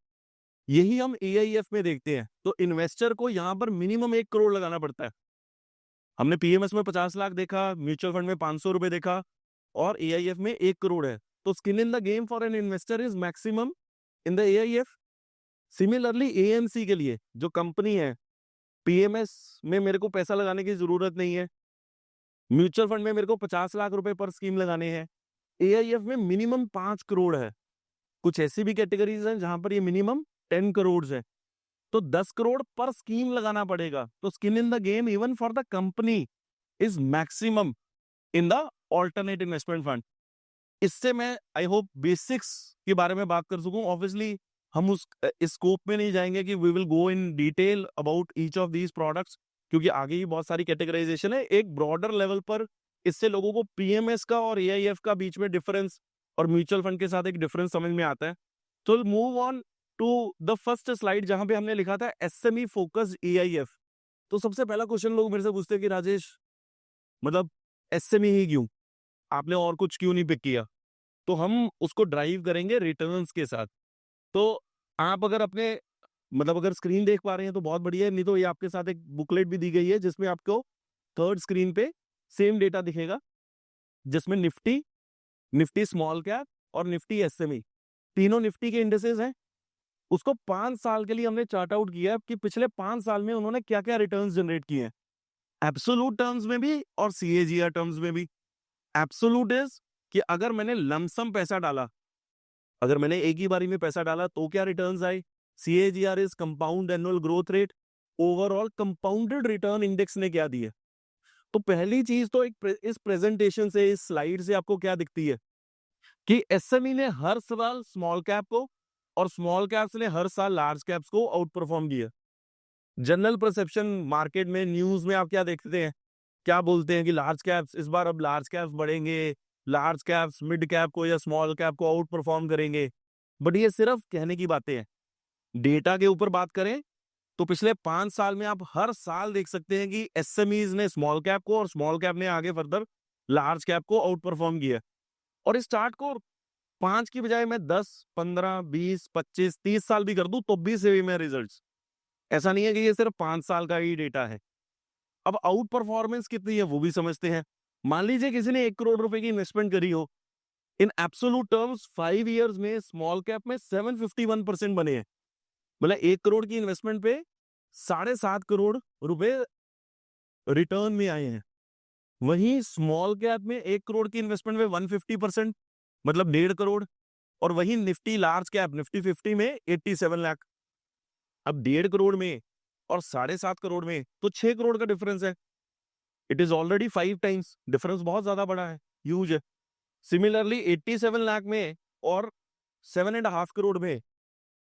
यही हम एआईएफ में देखते हैं। तो इन्वेस्टर को यहां पर मिनिमम 1 करोड़ लगाना पड़ता है। हमने पीएमएस में 50 लाख देखा, म्यूचुअल फंड में 500 रुपए देखा, और एआईएफ में 1 करोड़ है। तो skin in the game for an investor is maximum in the AIF. Similarly AMC के लिए जो कंपनी है, पीएमएस में मेरे को पैसा लगाने की जरूरत नहीं है, म्यूचुअल फंड में मेरे को 50 लाख रुपए पर स्कीम लगाने हैं, एआईएफ में मिनिमम 5 करोड़ है। कुछ ऐसी भी कैटेगरीज हैं जहां पर ये मिनिमम 10 करोड़ है। तो 10 करोड़ पर स्कीम लगाना पड़ेगा। तो skin in the game even for the company is maximum in the alternate investment fund. इससे मैं आई होप बेसिक्स के बारे में बात कर सकूं। ऑब्वियसली हम उस स्कोप में नहीं जाएंगे कि we will go in detail about each of these products, क्योंकि आगे ही बहुत सारी कैटेगराइजेशन है। एक ब्रॉडर लेवल पर इससे लोगों को पीएमएस का और एआईएफ का बीच में डिफरेंस और म्यूचुअल फंड के साथ एक डिफरेंस समझ में आता है। तो move on to the first slide जहां पे हमने लिखा था एसएमई फोकस्ड एआईएफ। तो सबसे पहला क्वेश्चन लोग मेरे से पूछते हैं कि राजेश, मतलब एसएमई ही क्यों, आपने और कुछ क्यों नहीं पिक किया? तो हम उसको ड्राइव करेंगे रिटर्न्स के साथ। तो आप अगर अपने मतलब अगर स्क्रीन देख पा रहे हैं तो बहुत बढ़िया है, नहीं तो ये आपके साथ एक बुकलेट भी दी गई है जिसमें आपको थर्ड स्क्रीन पे सेम डेटा दिखेगा, जिसमें निफ्टी, निफ्टी स्मॉल कैप और निफ्टी एसएमई तीनों निफ्टी के इंडेक्सेस हैं। उसको 5 साल के लिए हमने चार्ट आउट किया है कि पिछले 5 साल में उन्होंने क्या-क्या रिटर्न्स जनरेट किए हैं। एब्सोल्यूट टर्म्स में भी और सीएजीआर टर्म्स में भी। एब्सोल्यूट इज कि अगर मैंने लमसम पैसा डाला, अगर मैंने एक ही बारी में पैसा डाला तो क्या रिटर्न्स आए। CAGR is compound annual growth rate. Overall compounded return index ने क्या दिया। तो पहली चीज तो इस प्रेजेंटेशन से, इस स्लाइड से आपको क्या दिखती है कि एसएमई ने हर साल स्मॉल कैप को और स्मॉल कैप्स ने हर साल लार्ज कैप्स को आउट परफॉर्म किया। जनरल परसेप्शन मार्केट में, न्यूज में आप क्या देखते हैं, क्या बोलते हैं कि लार्ज कैप्स, इस बार अब लार्ज कैप्स बढ़ेंगे, लार्ज कैप्स मिड कैप को या स्मॉल कैप को आउट परफॉर्म करेंगे। बट ये सिर्फ कहने की बातें हैं। डेटा के ऊपर बात करें तो पिछले 5 साल में आप हर साल देख सकते हैं कि एसएमईज ने स्मॉल कैप को और स्मॉल कैप ने आगे फर्दर लार्ज कैप को आउट परफॉर्म किया। और इस चार्ट को 5 की बजाय मैं 10, 15, 20, 25, 30 साल भी कर दूं तो भी सेम है रिजल्ट्स। ऐसा नहीं है कि ये सिर्फ 5 साल का ही डेटा है। अब आउट परफॉर्मेंस कितनी है वो भी समझते हैं। मान लीजिए किसी ने 1 करोड़ रुपए की इन्वेस्टमेंट करी हो, इन एब्सोल्यूट टर्म्स 5 इयर्स में स्मॉल कैप में 751% बने हैं। मतलब 1 करोड़ की इन्वेस्टमेंट पे 7.5 करोड़ रुपए रिटर्न में आए हैं। वहीं स्मॉल कैप में 1 करोड़ की इन्वेस्टमेंट में 150%, मतलब 1.5 करोड़। और वहीं निफ्टी लार्ज कैप, निफ्टी 50 में 87 लाख। अब 1.5 करोड़ में और 7.5 करोड़ में तो 6 करोड़ का डिफरेंस है। It is already 5 times difference, बहुत ज्यादा बड़ा है, ह्यूज है। सिमिलरली 87 लाख में और 7.5 करोड़ में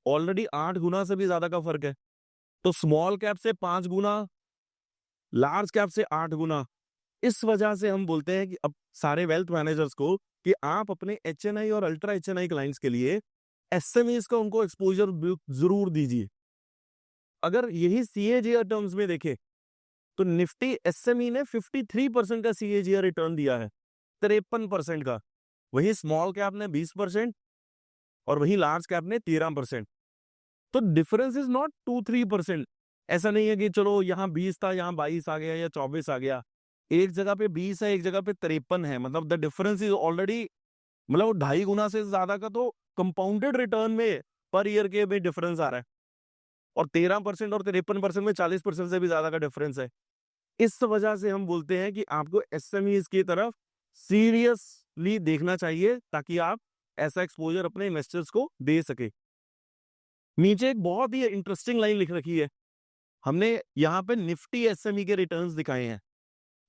ऑलरेडी 8 गुना से भी ज्यादा का फर्क है। तो स्मॉल कैप से 5 गुना, लार्ज कैप से 8 गुना। इस वजह से हम बोलते हैं कि अब सारे वेल्थ मैनेजर्स को कि आप अपने एचएनआई और अल्ट्रा एचएनआई क्लाइंट्स के लिए एसएमईज का उनको एक्सपोजर जरूर दीजिए। अगर यही सीएजीआर टर्म्स में देखें तो निफ्टी एसएमई ने 53% का सीएजीआर रिटर्न दिया है, 53% का। वही स्मॉल कैप ने 20% और वही लार्ज कैप ने 13%। तो डिफरेंस इज नॉट 2-3%। ऐसा नहीं है कि चलो यहाँ 20 था, यहाँ 22 आ गया या 24 आ गया। एक जगह पे 20 है, एक जगह पे 53 है, मतलब द डिफरेंस इज ऑलरेडी, मतलब 2.5 गुना से ज्यादा का तो कंपाउंडेड रिटर्न में पर ईयर के में डिफरेंस आ रहा है। और 13% और 53% में 40% से भी ज्यादा का डिफरेंस है। इस वजह से हम बोलते हैं कि आपको एसएमईज की तरफ सीरियसली देखना चाहिए ताकि आप ऐसा एक्सपोजर अपने इन्वेस्टर्स को दे सके। नीचे एक बहुत ही इंटरेस्टिंग लाइन लिख रखी है, हमने यहाँ पे निफ्टी एसएमई के रिटर्न्स दिखाए हैं,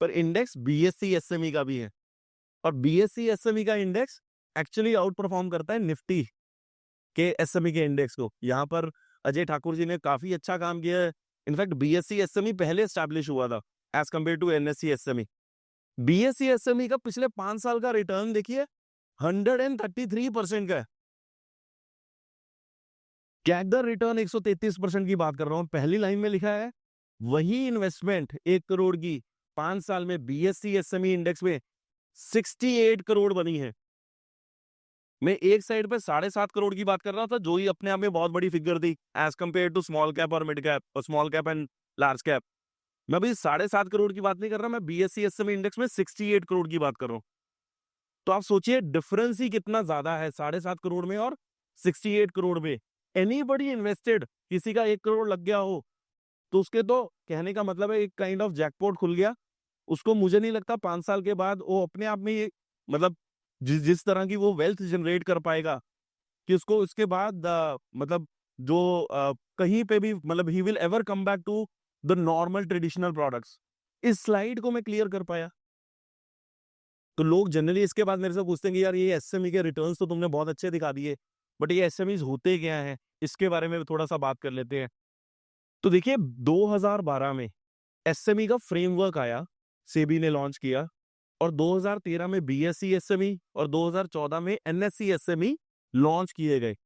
पर इंडेक्स बीएसई एसएमई का भी है। और बीएसई एसएमई का इंडेक्स एक्चुअली आउट परफॉर्म करता है निफ्टी के एसएमई के इंडेक्स को। यहाँ पर अजय ठाकुर जी ने काफी अच्छा काम किया है। इनफैक्ट बीएसई एसएमई पहले स्टैब्लिश हुआ था as compare to NSC SME. BSE SME का पिछले 5 साल का रिटर्न देखिए 133% का है। कैगर रिटर्न 133% की बात कर रहा हूं। पहली लाइन में लिखा है वही इन्वेस्टमेंट 1 करोड़ की 5 साल में बीएसई एसएमई इंडेक्स में 68 करोड़ बनी है। मैं एक साइड पे 7.5 करोड़ की बात कर रहा था जो ही अपने आप में बहुत बड़ी फिगर थी as compare to small cap और मिड कैप और small cap and large cap. मैं अभी 7.5 करोड़ की बात नहीं कर रहा, मैं बीएसई एसएमई इंडेक्स में 68 करोड़ की बात कर रहा हूं। तो आप सोचिए डिफरेंस ही कितना ज्यादा है 7.5 करोड़ में और 68 करोड़ में। एनीबडी इन्वेस्टेड, किसी का 1 करोड़ लग गया हो तो उसके तो कहने का मतलब है एक काइंड ऑफ जैकपॉट खुल गया उसको। मुझे नहीं लगता 5 साल के बाद वो अपने आप में ये मतलब जिस तरह की वो वेल्थ जनरेट कर पाएगा कि उसको इसके बाद मतलब जो कहीं पे भी मतलब he will ever come back to the normal traditional products. इस स्लाइड को मैं क्लियर कर पाया। तो लोग जनरली इसके बाद मेरे से पूछते हैं कि यार ये एसएमई के रिटर्न्स तो तुमने बहुत अच्छे दिखा दिए, बट ये एसएमईज होते क्या हैं, इसके बारे में थोड़ा सा बात कर लेते हैं। तो देखिए 2012 में एसएमई का फ्रेमवर्क आया, सेबी ने लॉन्च किया। और 2013 में बीएसई एसएमई और 2014 में एनएससी एसएमई लॉन्च किए गए।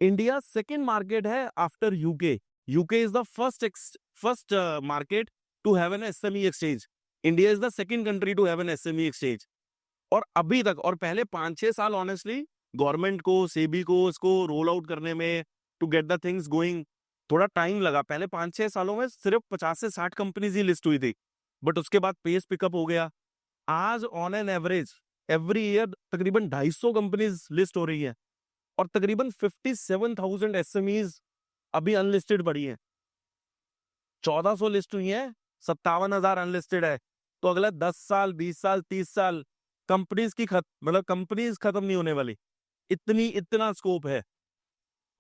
इंडिया सेकेंड मार्केट है after UK. UK is the first market to have an SME exchange. India is the second country to have an SME exchange. और अभी तक, और पहले 5-6 साल ऑनेस्टली गवर्नमेंट को, सेबी को इसको रोल आउट करने में, to get the things going, थोड़ा टाइम लगा। पहले 5-6 सालों में सिर्फ 50 से 60 कंपनीज ही लिस्ट हुई थी, बट उसके बाद पेस पिकअप हो गया। आज on an average every year तकरीबन 250 कंपनीज लिस्ट हो रही है, और तकरीबन 57,000 एसएमईज अभी अनलिस्टेड पड़ी है। 1400 लिस्ट हुई है, 57,000 अनलिस्टेड है। तो अगला 10 साल, 20 साल, 30 साल कंपनीज की मतलब कंपनीज खत्म नहीं होने वाली, इतना स्कोप है।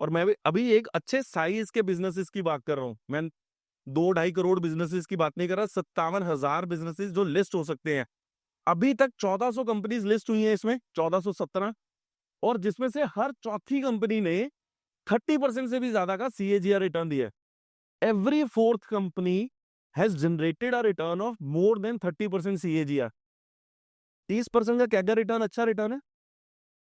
और मैं भी अभी एक अच्छे साइज के बिजनेसेस की बात कर रहा हूँ, मैं 2-2.5 करोड़ बिजनेसेस की बात नहीं कर रहा, 57,000 बिजनेसेस जो लिस्ट हो सकते हैं। अभी तक 1400 कंपनीज लिस्ट हुई हैं इसमें, 1417, और जिसमें से हर चौथी कंपनी ने 30% से भी ज्यादा का CAGR रिटर्न दिया है। Every fourth company has generated a return of more than 30% CAGR। 30% का कैगर रिटर्न अच्छा रिटर्न है,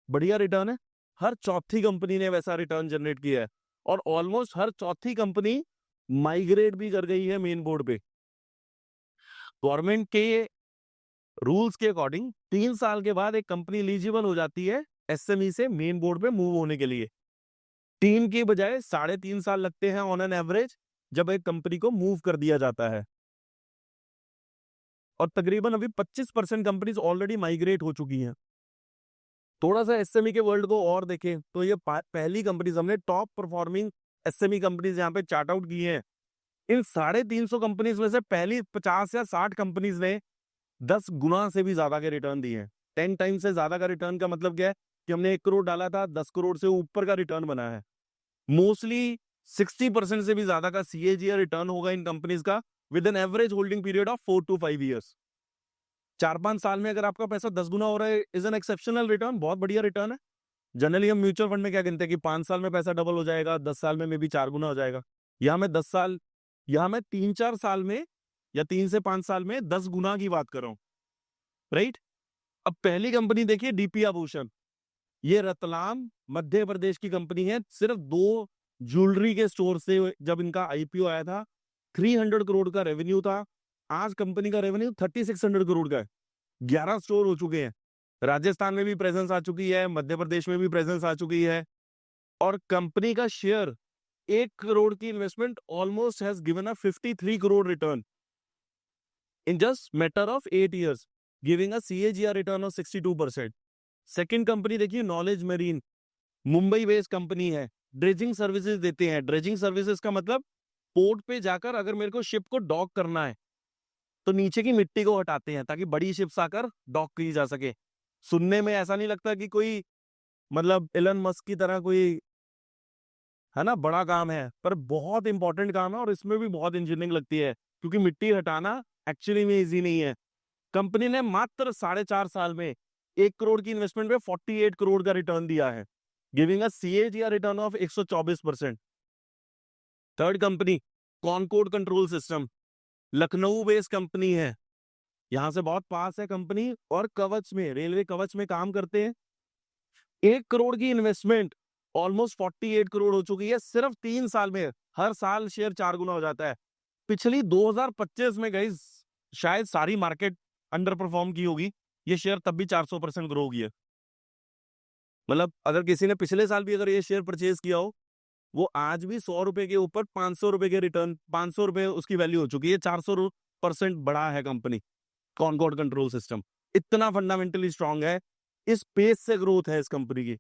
बढ़िया रिटर्न है। हर चौथी कंपनी ने वैसा रिटर्न जनरेट किया है, और ऑलमोस्ट हर चौथी कंपनी माइग्रेट भी कर गई है मेन बोर्ड पे। गवर्नमेंट के रूल्स के अकॉर्डिंग 3 साल के बाद एक कंपनी एलिजिबल हो जाती है एसएमई से मेन बोर्ड पे मूव होने के लिए। 3 की बजाय 3.5 साल लगते हैं ऑन एन एवरेज जब एक कंपनी को मूव कर दिया जाता है। और तकरीबन अभी 25% कंपनीज ऑलरेडी माइग्रेट हो चुकी हैं। थोड़ा सा एसएमई के वर्ल्ड को और देखें तो ये पहली कंपनीज, हमने टॉप परफॉर्मिंग एसएमई कंपनीज यहाँ पे चार्ट आउट की हैं। इन 350 कंपनीज में से पहली 50 या 60 कंपनीज ने 10 गुना से भी ज्यादा के रिटर्न दिए हैं। 10 टाइम से ज्यादा का रिटर्न का मतलब क्या है कि हमने 1 करोड़ डाला था, 10 करोड़ से ऊपर का रिटर्न बना है। मोस्टली 60% से भी ज्यादा का CAGR रिटर्न होगा इन कंपनीज का with an average holding period of 4 to 5 years. 4-5 साल में अगर आपका पैसा 10 गुना हो रहा है, इज एन एक्सेप्शनल रिटर्न, बहुत बढ़िया रिटर्न है। जनरली हम म्यूचुअल फंड में क्या गिनते हैं कि 5 साल में पैसा डबल हो जाएगा, 10 साल में भी 4 गुना हो जाएगा। यहाँ मैं 3-4 साल में या 3 से 5 साल में 10 गुना की बात कर रहा हूं, राइट। अब पहली कंपनी देखिए, डीपी आभूषण। ये रतलाम मध्य प्रदेश की कंपनी है। सिर्फ 2 ज्वेलरी के स्टोर से जब इनका IPO आया था, 300 करोड़ का रेवेन्यू था। आज कंपनी का रेवेन्यू 3600 करोड़ का है। 11 स्टोर हो चुके हैं। राजस्थान में भी प्रेजेंस आ चुकी है, मध्य प्रदेश में भी प्रेजेंस आ चुकी है। और कंपनी का शेयर 1 करोड़ की investment almost has given a 53 crore return in just matter of 8 years, giving a CAGR return of 62%। Second company देखिए, knowledge marine, Mumbai based company है। ड्रेजिंग सर्विसेज देते हैं। ड्रेजिंग सर्विसेज का मतलब पोर्ट पे जाकर अगर मेरे को शिप को डॉक करना है तो नीचे की मिट्टी को हटाते हैं ताकि बड़ी शिप्स आकर डॉक की जा सके। सुनने में ऐसा नहीं लगता कि कोई मतलब एलन मस्क की तरह कोई, है ना, बड़ा काम है, पर बहुत इंपॉर्टेंट काम है, और इसमें भी बहुत इंजीनियरिंग लगती है क्योंकि मिट्टी हटाना एक्चुअली में इजी नहीं है। कंपनी ने मात्र 4.5 साल में 1 करोड़ की इन्वेस्टमेंट में 48 करोड़ का रिटर्न दिया है, giving a CAGR return of 124%। Third company, Concord control system, Lucknow based company है। यहां से बहुत पास है कंपनी, और कवच में, रेलवे कवच में काम करते हैं। 1 करोड़ की इन्वेस्टमेंट ऑलमोस्ट 48 करोड़ हो चुकी है सिर्फ 3 साल में। हर साल शेयर 4 गुना हो जाता है। पिछली 2025 में गई शायद सारी मार्केट अंडर परफॉर्म की होगी, ये शेयर तब भी 400% ग्रो हुई है। मतलब अगर किसी ने पिछले साल भी अगर ये शेयर परचेज किया हो, वो आज भी 100 रुपए के ऊपर 500 रुपए के रिटर्न, 500 रुपए उसकी वैल्यू हो चुकी है। 400% बढ़ा है कंपनी। कॉनकॉर्ड कंट्रोल सिस्टम इतना फंडामेंटली स्ट्रांग है, इस पेस से ग्रोथ है इस कंपनी की।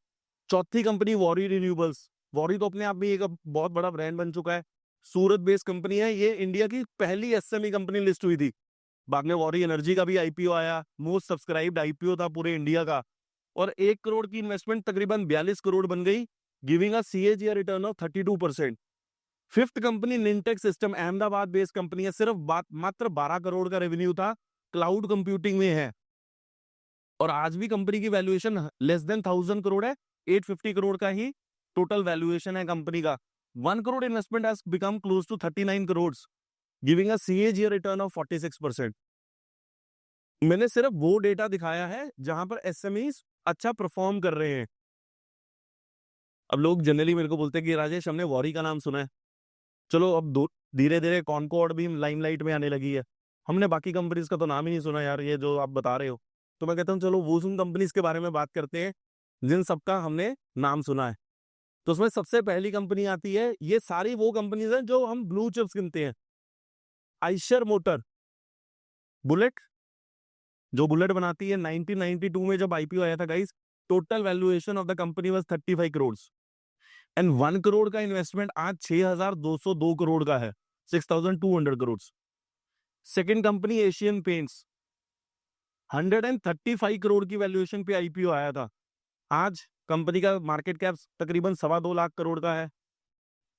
चौथी कंपनी, वॉरी रिन्यूएबल्स। वॉरी तो अपने आप में एक बहुत बड़ा ब्रांड बन चुका है। सूरत बेस्ड कंपनी है। ये इंडिया की पहली एसएमई कंपनी लिस्ट हुई थी। बाद में वॉरी एनर्जी का भी IPO आया, मोस्ट सब्सक्राइब्ड IPO था पूरे इंडिया का, और 1 करोड़ की इन्वेस्टमेंट तकरीबन 42 करोड़ बन गई, giving a CAGR return of 32%। Fifth company, Nintec system, Ahmedabad based company है। सिर्फ मात्र 12 करोड़ का रेवेन्यू था, क्लाउड कंप्यूटिंग में है, और आज भी कंपनी की वैल्यूएशन लेस देन 1000 करोड़ है। 850 करोड़ का ही टोटल वैल्यूएशन है कंपनी का। 1 crore investment has become close to 39 crore, giving a CAGR return of 46%। मैंने सिर्फ वो डेटा दिखाया है जहां पर एसएमईज अच्छा परफॉर्म कर रहे हैं। अब लोग जनरली मेरे को बोलते हैं कि राजेश, हमने वॉरी का नाम सुना है, चलो अब धीरे धीरे कॉनकॉर्ड भी लाइमलाइट में आने लगी है, हमने बाकी कंपनीज का तो नाम ही नहीं सुना यार, ये जो आप बता रहे हो। तो मैं कहता हूँ चलो वो उन कंपनीज के बारे में बात करते हैं जिन सबका हमने नाम सुना है। तो उसमें सबसे पहली कंपनी आती है, ये सारी वो कंपनीज हैं जो हम ब्लू चिप्स गिनते हैं। आइशर मोटर, बुलेट, जो बुलेट बनाती है, 1992 में जब आईपीओ आया था guys, total valuation of the company was 35 crore and 1 crore का इन्वेस्टमेंट आज 6202 करोड़ का है, 6200 crore. Second company Asian paints, 135 crore की वैल्यूएशन पे आईपीओ आया था। आज कंपनी का मार्केट कैप तकरीबन 2.25 लाख करोड़ का है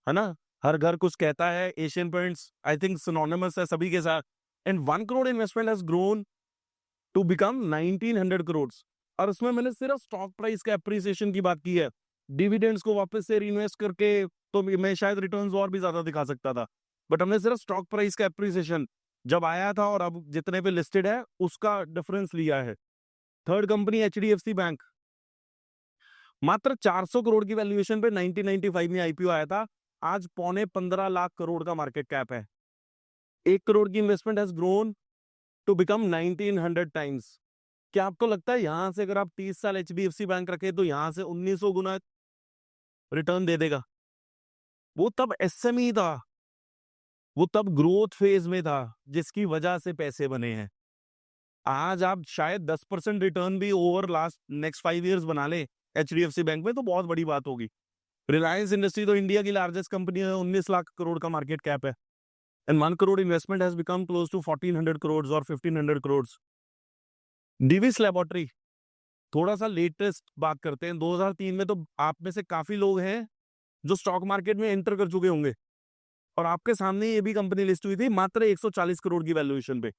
ना। हर घर कुछ कहता है, Asian Paints I think synonymous है सभी के साथ। And 1 crore investment has grown to become 1900 crore. और उसमें मैंने सिर्फ स्टॉक प्राइस का एप्रिसिएशन की बात की है, डिविडेंड्स को वापस से रीइन्वेस्ट करके तो मैं शायद रिटर्न्स और भी ज्यादा दिखा सकता था, बट हमने सिर्फ स्टॉक प्राइस का एप्रिसिएशन जब आया था और अब जितने पे लिस्टेड है उसका डिफरेंस लिया है। थर्ड कंपनी एचडीएफसी बैंक, मात्र 400 करोड़ की वैल्यूएशन पे 1995 में आईपीओ आया था, आज 15.25 लाख करोड़ का मार्केट कैप है। 1 करोड़ की investment has grown to become 1900 times. क्या आपको लगता है यहां से अगर आप 30 साल एचडीएफसी बैंक रखे तो यहां से 1900 गुना रिटर्न दे देगा? वो तब एसएमई था, वो तब ग्रोथ फेज में था, जिसकी वजह से पैसे बने हैं। आज आप शायद 10% रिटर्न भी ओवर लास्ट नेक्स्ट 5 इयर्स बना ले एचडीएफसी बैंक में तो बहुत बड़ी बात होगी। रिलायंस इंडस्ट्री तो इंडिया की लार्जेस्ट कंपनी है, 19 लाख करोड़ का मार्केट कैप है and 1 crore investment has become close to 1400 crore और 1500 करोड़। डिविस लैबोरेटरी, थोड़ा सा लेटेस्ट बात करते हैं। 2003 में तो आप में से काफी लोग हैं जो स्टॉक मार्केट में एंटर कर चुके होंगे और आपके सामने ये भी कंपनी लिस्ट हुई थी मात्र 140 करोड़ की वैल्यूएशन पे।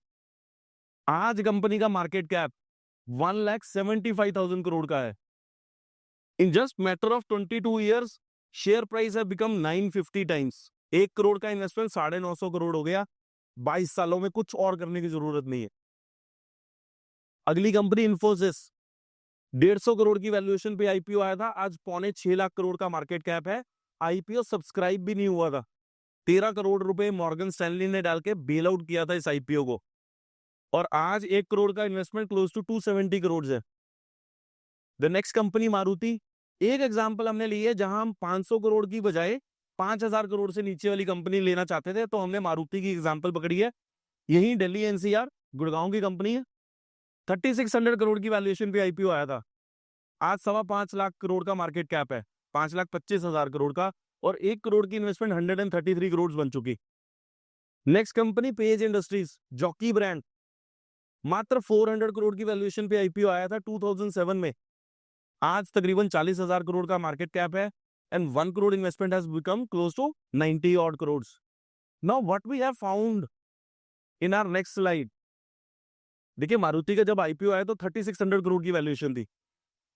आज कंपनी का मार्केट कैप 1,75,000 करोड़ का है। इन just matter of 22 years share price है बिकम 950 टाइम्स। 1 करोड़ का इन्वेस्टमेंट 950 करोड़ हो गया। 22 सालों में कुछ और करने की जरूरत नहीं है। अगली कंपनी इंफोसिस, 150 करोड़ की वैल्यूएशन पे आईपीओ आया था, आज 6.25 लाख करोड़ का मार्केट कैप है। आईपीओ सब्सक्राइब भी नहीं हुआ था, 13 करोड़ रुपए मॉर्गन स्टैनली ने डाल के बेल आउट किया था इस आईपीओ को और आज 1 करोड़ का इन्वेस्टमेंट क्लोज टू 270 करोड़ है। द नेक्स्ट कंपनी मारुति, एक एग्जांपल हमने ली है जहां हम 500 करोड़ की बजाय 5000 करोड़ से नीचे वाली कंपनी लेना चाहते थे, तो हमने मारुति की एग्जांपल पकड़ी है। यही दिल्ली एनसीआर गुड़गांव की कंपनी है, 3600 करोड़ की वैल्यूएशन पे आईपीओ आया था, आज 5.25 लाख करोड़ का मार्केट कैप है, 5,25,000 करोड़ का और 1 करोड़ की इन्वेस्टमेंट 133 करोड़ बन चुकी। Next company page industries, jockey brand, मात्र 400 करोड़ की वैल्यूएशन पे आईपीओ आया था 2007 में, आज तकरीबन 40,000 करोड़ का मार्केट कैप है and 1 crore investment has become close to 90 odd crore. Now what we have found in our next slide, देखिए मारुति का जब आईपीओ आया तो 3600 करोड़ की वैल्यूएशन थी,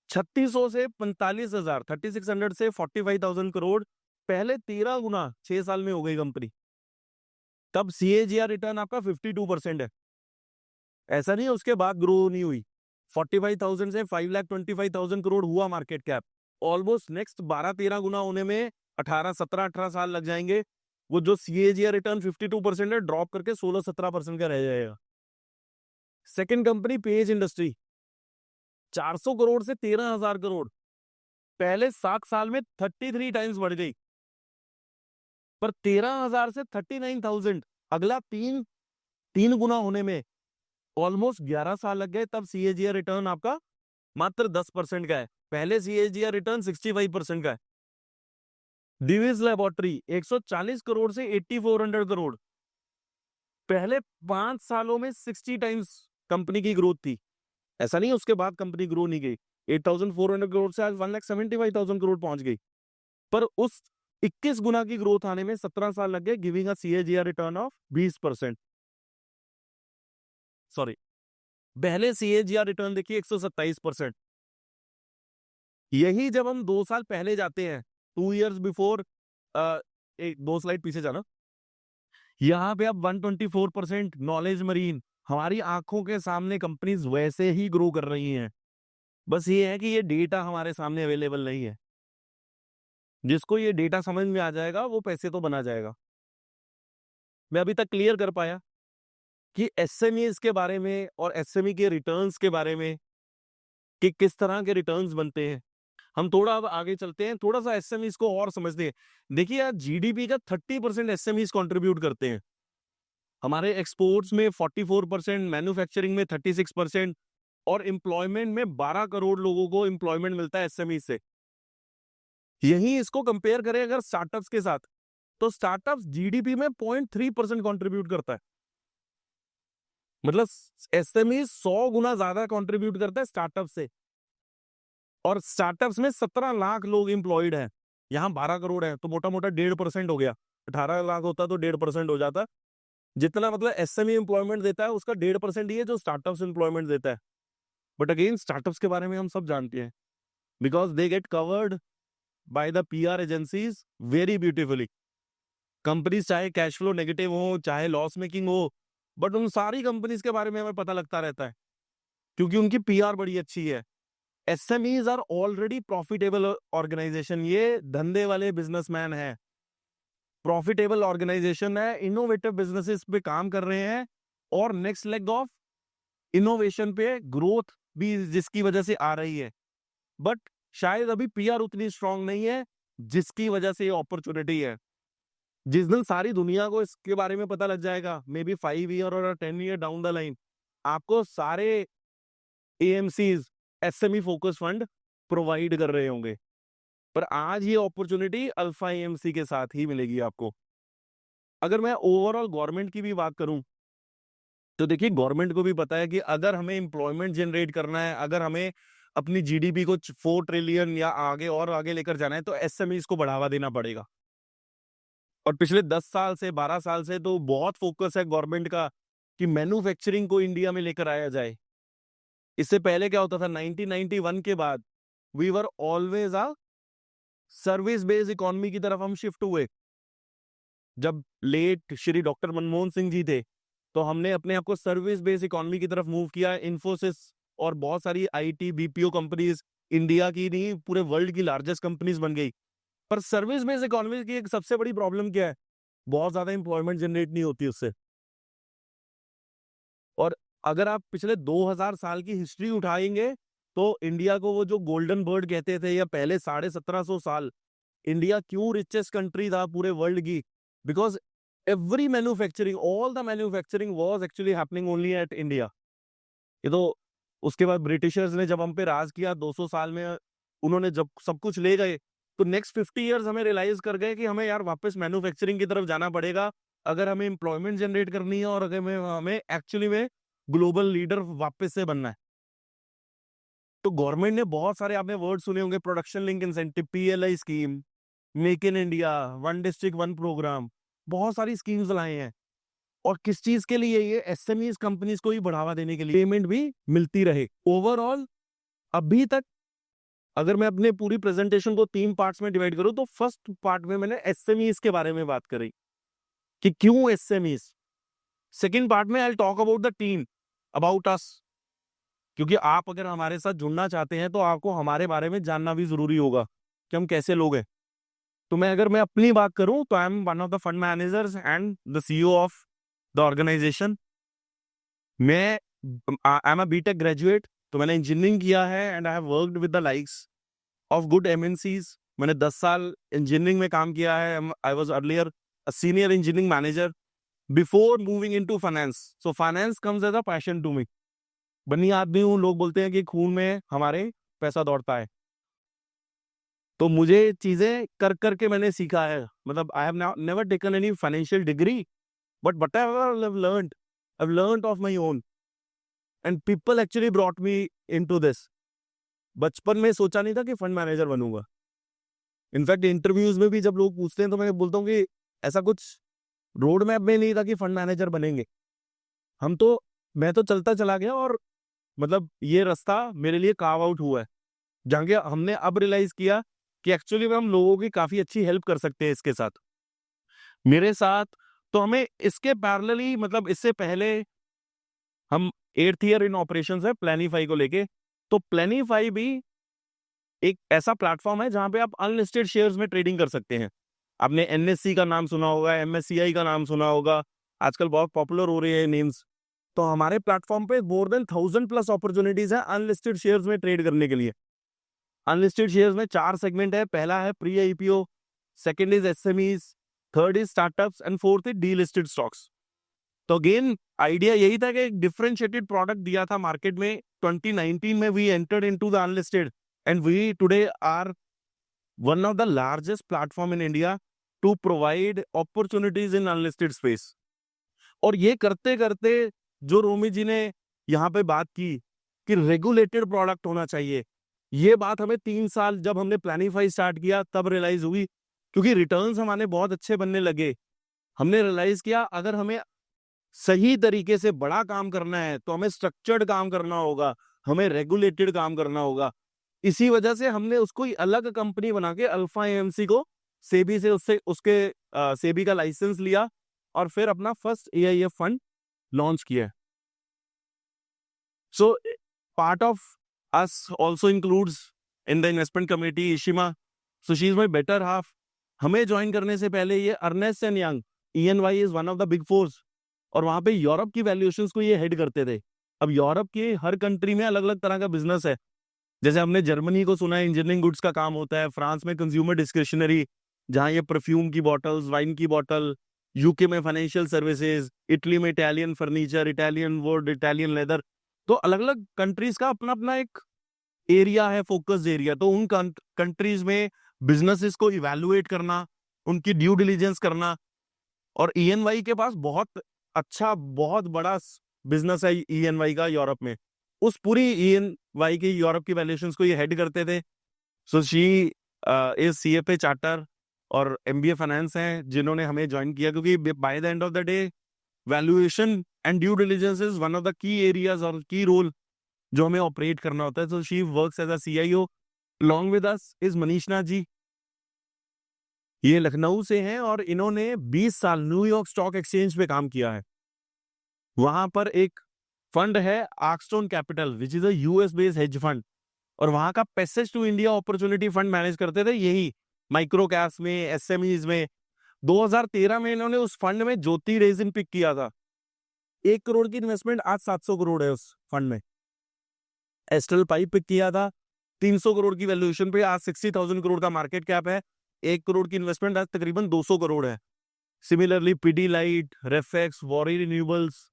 3600 से 45,000, 3600 से 45,000 करोड़, पहले 13 गुना 6 साल में हो गई कंपनी। तब सीएजीआर रिटर्न आपका 52% है। ऐसा नहीं है उसके बाद ग्रो नहीं हुई, 45,000 से 5,25,000 करोड़ हुआ मार्केट कैप। ऑलमोस्ट नेक्स्ट 12-13 गुना होने में 17-18 साल लग जाएंगे। वो जो सीएजीआर रिटर्न 52% है ड्रॉप करके 16-17% का रह जाएगा। Second company page industry, 400 crore से 13,000 करोड़, पहले 7 साल में 33 टाइम्स बढ़ गई, पर 13,000 से 39,000 अगला तीन गुना होने में ऑलमोस्ट 11 साल लग गए। तब सीएजीआर रिटर्न आपका मात्र 10% का है, पहले सीएजीआर रिटर्न 65% का है। डिविस लैबोरेटरी, 140 करोड़ से 8400 करोड़, पहले 5 सालों में 60 टाइम्स कंपनी की ग्रोथ थी। ऐसा नहीं उसके बाद कंपनी ग्रो नहीं गई, 8,400 करोड़ से आज 1,75,000 करोड़ पहुंच गई, पर उस 21 गुना की ग्रोथ आने में 17 साल लग गए, giving a CAGR return of 20%। Sorry, पहले सीएजीआर रिटर्न देखिए 127%। यही जब हम 2 साल पहले जाते हैं, 2 इयर्स बिफोर, एक 2 स्लाइड पीछे जाना, यहां पे अब 124% नॉलेज मरीन, हमारी आंखों के सामने कंपनीज वैसे ही ग्रो कर रही हैं, बस ये है कि ये डेटा हमारे सामने अवेलेबल नहीं है। जिसको ये डेटा समझ में आ जाएगा वो पैसे तो बना जाएगा। मैं अभी तक क्लियर कर पाया कि एसएमईज के बारे में और एसएमई के रिटर्न्स के बारे में कि किस तरह के रिटर्न्स बनते हैं। हम थोड़ा अब आगे चलते हैं, थोड़ा सा एसएमईज को और समझते हैं। देखिए यार, जीडीपी का 30% एसएमईज कंट्रीब्यूट करते हैं। हमारे एक्सपोर्ट्स में 44%, मैन्युफैक्चरिंग में 36% और एम्प्लॉयमेंट में 12 करोड़ लोगों को एम्प्लॉयमेंट मिलता है एसएमई से। यही इसको कंपेयर करें अगर स्टार्टअप्स के साथ, तो स्टार्टअप्स जीडीपी में 0.3% कंट्रीब्यूट करता है। मतलब एसएमई 100 गुना ज्यादा कंट्रीब्यूट करता है स्टार्टअप से। और स्टार्टअप्स में 17 लाख लोग एम्प्लॉयड हैं, यहाँ 12 करोड़ है, तो मोटा मोटा 1.5% हो गया। 18 लाख होता तो 1.5% हो जाता। जितना मतलब एसएमई एम्प्लॉयमेंट देता है उसका 1.5% ही है जो स्टार्टअप्स एम्प्लॉयमेंट देता है। बट अगेन स्टार्टअप्स के बारे में हम सब जानते हैं, because they get covered by the PR agencies very beautifully. Companies चाहे कैश फ्लो नेगेटिव हो, चाहे लॉस मेकिंग हो, बट उन सारी कंपनीज के बारे में हमें पता लगता रहता है क्योंकि उनकी पीआर बड़ी अच्छी है। SMEs are already profitable organisation, ये धंधे वाले बिजनेसमैन है, प्रॉफिटेबल ऑर्गेनाइजेशन है, इनोवेटिव बिजनेसेस पे काम कर रहे हैं और नेक्स्ट लेग ऑफ इनोवेशन पे ग्रोथ भी जिसकी वजह से आ रही है। बट शायद अभी पीआर उतनी स्ट्रांग नहीं है जिसकी वजह से ये अपॉर्चुनिटी है। जिस दिन सारी दुनिया को इसके बारे में पता लग जाएगा, मे बी 5 ईयर और 10 ईयर डाउन द लाइन, आपको सारे AMCs SME focus fund provide कर रहे होंगे। पर आज ये अपॉर्चुनिटी अल्फा एएमसी के साथ ही मिलेगी आपको। अगर मैं ओवरऑल गवर्नमेंट की भी बात करूं, तो देखिए गवर्नमेंट को भी पता है कि अगर हमें एम्प्लॉयमेंट जनरेट करना है, अगर हमें अपनी जीडीपी को 4 ट्रिलियन या आगे और आगे लेकर जाना है, तो एसएमईज को बढ़ावा देना पड़ेगा। और पिछले 10 साल से 12 साल से तो बहुत फोकस है गवर्नमेंट का कि मैन्युफैक्चरिंग को इंडिया में लेकर आया जाए। इससे पहले क्या होता था, 1991 के बाद we were always a service based economy की तरफ हम शिफ्ट हुए। जब लेट श्री डॉक्टर मनमोहन सिंह जी थे, तो हमने अपने आप को सर्विस बेस्ड इकोनॉमी की तरफ मूव किया। इन्फोसिस और बहुत सारी आईटी बीपीओ कंपनीज इंडिया की नहीं पूरे वर्ल्ड की लार्जेस्ट कंपनीज बन गई। पर सर्विस बेस्ड इकोनॉमी की एक सबसे बड़ी प्रॉब्लम क्या है, बहुत ज्यादा इंप्लॉयमेंट जनरेट नहीं होती उससे। और अगर आप पिछले 2000 साल की हिस्ट्री उठाएंगे तो इंडिया को वो जो गोल्डन बर्ड कहते थे, या पहले 1750 साल इंडिया क्यों रिचेस्ट कंट्री था पूरे वर्ल्ड की, because every manufacturing, all the manufacturing was actually happening only at India. ये तो उसके बाद ब्रिटिशर्स ने जब हम पे राज किया 200 साल में, उन्होंने जब सब कुछ ले गए, तो नेक्स्ट 50 इयर्स हमें रियलाइज कर गए कि हमें यार वापस मैन्युफैक्चरिंग की तरफ जाना पड़ेगा अगर हमें एम्प्लॉयमेंट जनरेट करनी है और अगर हमें एक्चुअली में ग्लोबल लीडर वापस से बनना है। तो गवर्नमेंट ने बहुत सारे, आपने वर्ड सुने होंगे, production link incentive, PLI scheme, make in India, one district one programme, बहुत सारी स्कीम्स लाए हैं। और किस चीज के लिए, ये एसएमईज कंपनीज को ही बढ़ावा देने के लिए, पेमेंट भी मिलती रहे। ओवरऑल अभी तक अगर मैं अपने पूरी प्रेजेंटेशन को 3 पार्ट्स में डिवाइड करूं, तो फर्स्ट पार्ट में मैंने एसएमईज के बारे में बात करी कि क्यों एसएमईज। सेकंड पार्ट में I will talk about the team, about us, क्योंकि आप अगर हमारे साथ जुड़ना चाहते हैं तो आपको हमारे बारे में जानना भी जरूरी होगा कि हम कैसे लोग हैं। तो मैं अपनी बात करूं तो I am one of the fund managers and the CEO of the organisation. मैं I am a BTech graduate, तो मैंने इंजीनियरिंग किया है and I have worked with the likes of good MNCs. मैंने 10 साल इंजीनियरिंग में काम किया है। I was earlier a senior engineering manager before moving into finance. So finance comes as a passion to me. बनी आदमी हूँ, लोग बोलते हैं कि खून में हमारे पैसा दौड़ता है, तो मुझे चीजें कर करके मैंने सीखा है। मतलब I have never taken any financial degree, but whatever I've learned of my own and people actually brought me into this. बचपन में सोचा नहीं था कि फंड मैनेजर बनूंगा। इनफैक्ट इंटरव्यूज में भी जब लोग पूछते हैं तो मैं बोलता हूँ कि ऐसा कुछ रोड मैप में नहीं था कि फंड मैनेजर बनेंगे। मैं तो चलता चला गया और मतलब ये रास्ता मेरे लिए कार्व आउट हुआ है, जहाँ के हमने अब रियलाइज किया कि एक्चुअली में हम लोगों की काफी अच्छी हेल्प कर सकते हैं इसके साथ, मेरे साथ। तो हमें इसके पैरेलली, मतलब इससे पहले हम 8th ईयर इन ऑपरेशंस है प्लानिफाई को लेके। तो प्लानिफाई भी एक ऐसा प्लेटफॉर्म है जहां पे आप अनलिस्टेड शेयर्स में ट्रेडिंग कर सकते हैं। आपने एनएससी का नाम सुना होगा, एमएससीआई का नाम सुना होगा, आजकल बहुत पॉपुलर हो रहे हैं नेम्स। तो हमारे प्लेटफॉर्म पे मोर देन 1000+ अपॉर्चुनिटीज है अनलिस्टेड शेयर्स में ट्रेड करने के लिए। अनलिस्टेड शेयर्स में 4 सेगमेंट है। पहला है pre IPO, second is SMEs, third is startups and fourth is delisted stocks. तो अगेन आइडिया यही था कि एक डिफरेंशिएटेड प्रोडक्ट दिया था मार्केट में। 2019 में we entered into the unlisted and we today are one of the largest platform in India to provide opportunities in unlisted space। और ये करते करते जो रोमी जी ने यहाँ पे बात की कि रेगुलेटेड प्रोडक्ट होना चाहिए, ये बात हमें 3 साल जब हमने प्लानिफाई स्टार्ट किया तब रियलाइज हुई, क्योंकि रिटर्न्स हमारे बहुत अच्छे बनने लगे। हमने रियलाइज किया अगर हमें सही तरीके से बड़ा काम करना है तो हमें स्ट्रक्चर्ड काम करना होगा, हमें रेगुलेटेड काम करना होगा। इसी वजह से हमने उसको अलग कंपनी बना के अल्फा एएमसी को सेबी से उसके सेबी का लाइसेंस लिया और फिर अपना फर्स्ट एआईएफ फंड लॉन्च किया। So part of us also includes in the investment committee Ishima, so she is my better half. हमें ज्वाइन करने से पहले ये Ernst and Young, E and Y is one of the big fours, और वहां पे Europe की वैल्यूएशंस को ये हेड करते थे। अब यूरोप के हर कंट्री में अलग अलग तरह का बिजनेस है। जैसे हमने जर्मनी को सुना है इंजीनियरिंग गुड्स का काम होता है, फ्रांस में कंज्यूमर डिस्क्रिशनरी जहां ये परफ्यूम की बॉटल्स, वाइन की बॉटल, यूके में फाइनेंशियल सर्विसेज, इटली में Italian furniture, Italian would, Italian leather. तो अलग अलग कंट्रीज का अपना अपना एक एरिया है, फोकस्ड एरिया। तो उन कंट्रीज में बिजनेसेस को इवैल्यूएट करना, उनकी ड्यू डिलिजेंस करना, और ईएनवाई के पास बहुत अच्छा बहुत बड़ा बिजनेस है ईएनवाई का यूरोप में। उस पूरी ईएनवाई की यूरोप की वैल्यूएशंस को ये हेड करते थे। So she is CFA charter और एमबीए फाइनेंस हैं जिन्होंने हमें ज्वाइन किया, क्योंकि by the end of the day valuation and due diligence is one of the key areas और की रोल जो हमें ऑपरेट करना होता है। So she works as a CIO. along with us is Manish Nath ji. ये लखनऊ से हैं और इन्होंने 20 साल न्यूयॉर्क स्टॉक एक्सचेंज पे काम किया है। वहां पर एक फंड है Arkstone capital which is a US based hedge fund, और वहां का passage to India opportunity fund manage करते थे यही माइक्रो कैप्स में, एसएमईज में। 2013 में इन्होंने उस फंड में ज्योति रेजिन पिक किया था। 1 करोड़ की इन्वेस्टमेंट आज 700 करोड़ है उस फंड में। एस्ट्रल पाइप पिक किया था 300 करोड़ की वैल्यूएशन पे, आज 60,000 करोड़ का मार्केट कैप है। 1 करोड़ की इन्वेस्टमेंट आज तकरीबन 200 करोड़ है। Similarly PD light, Refex, Waaree renewables,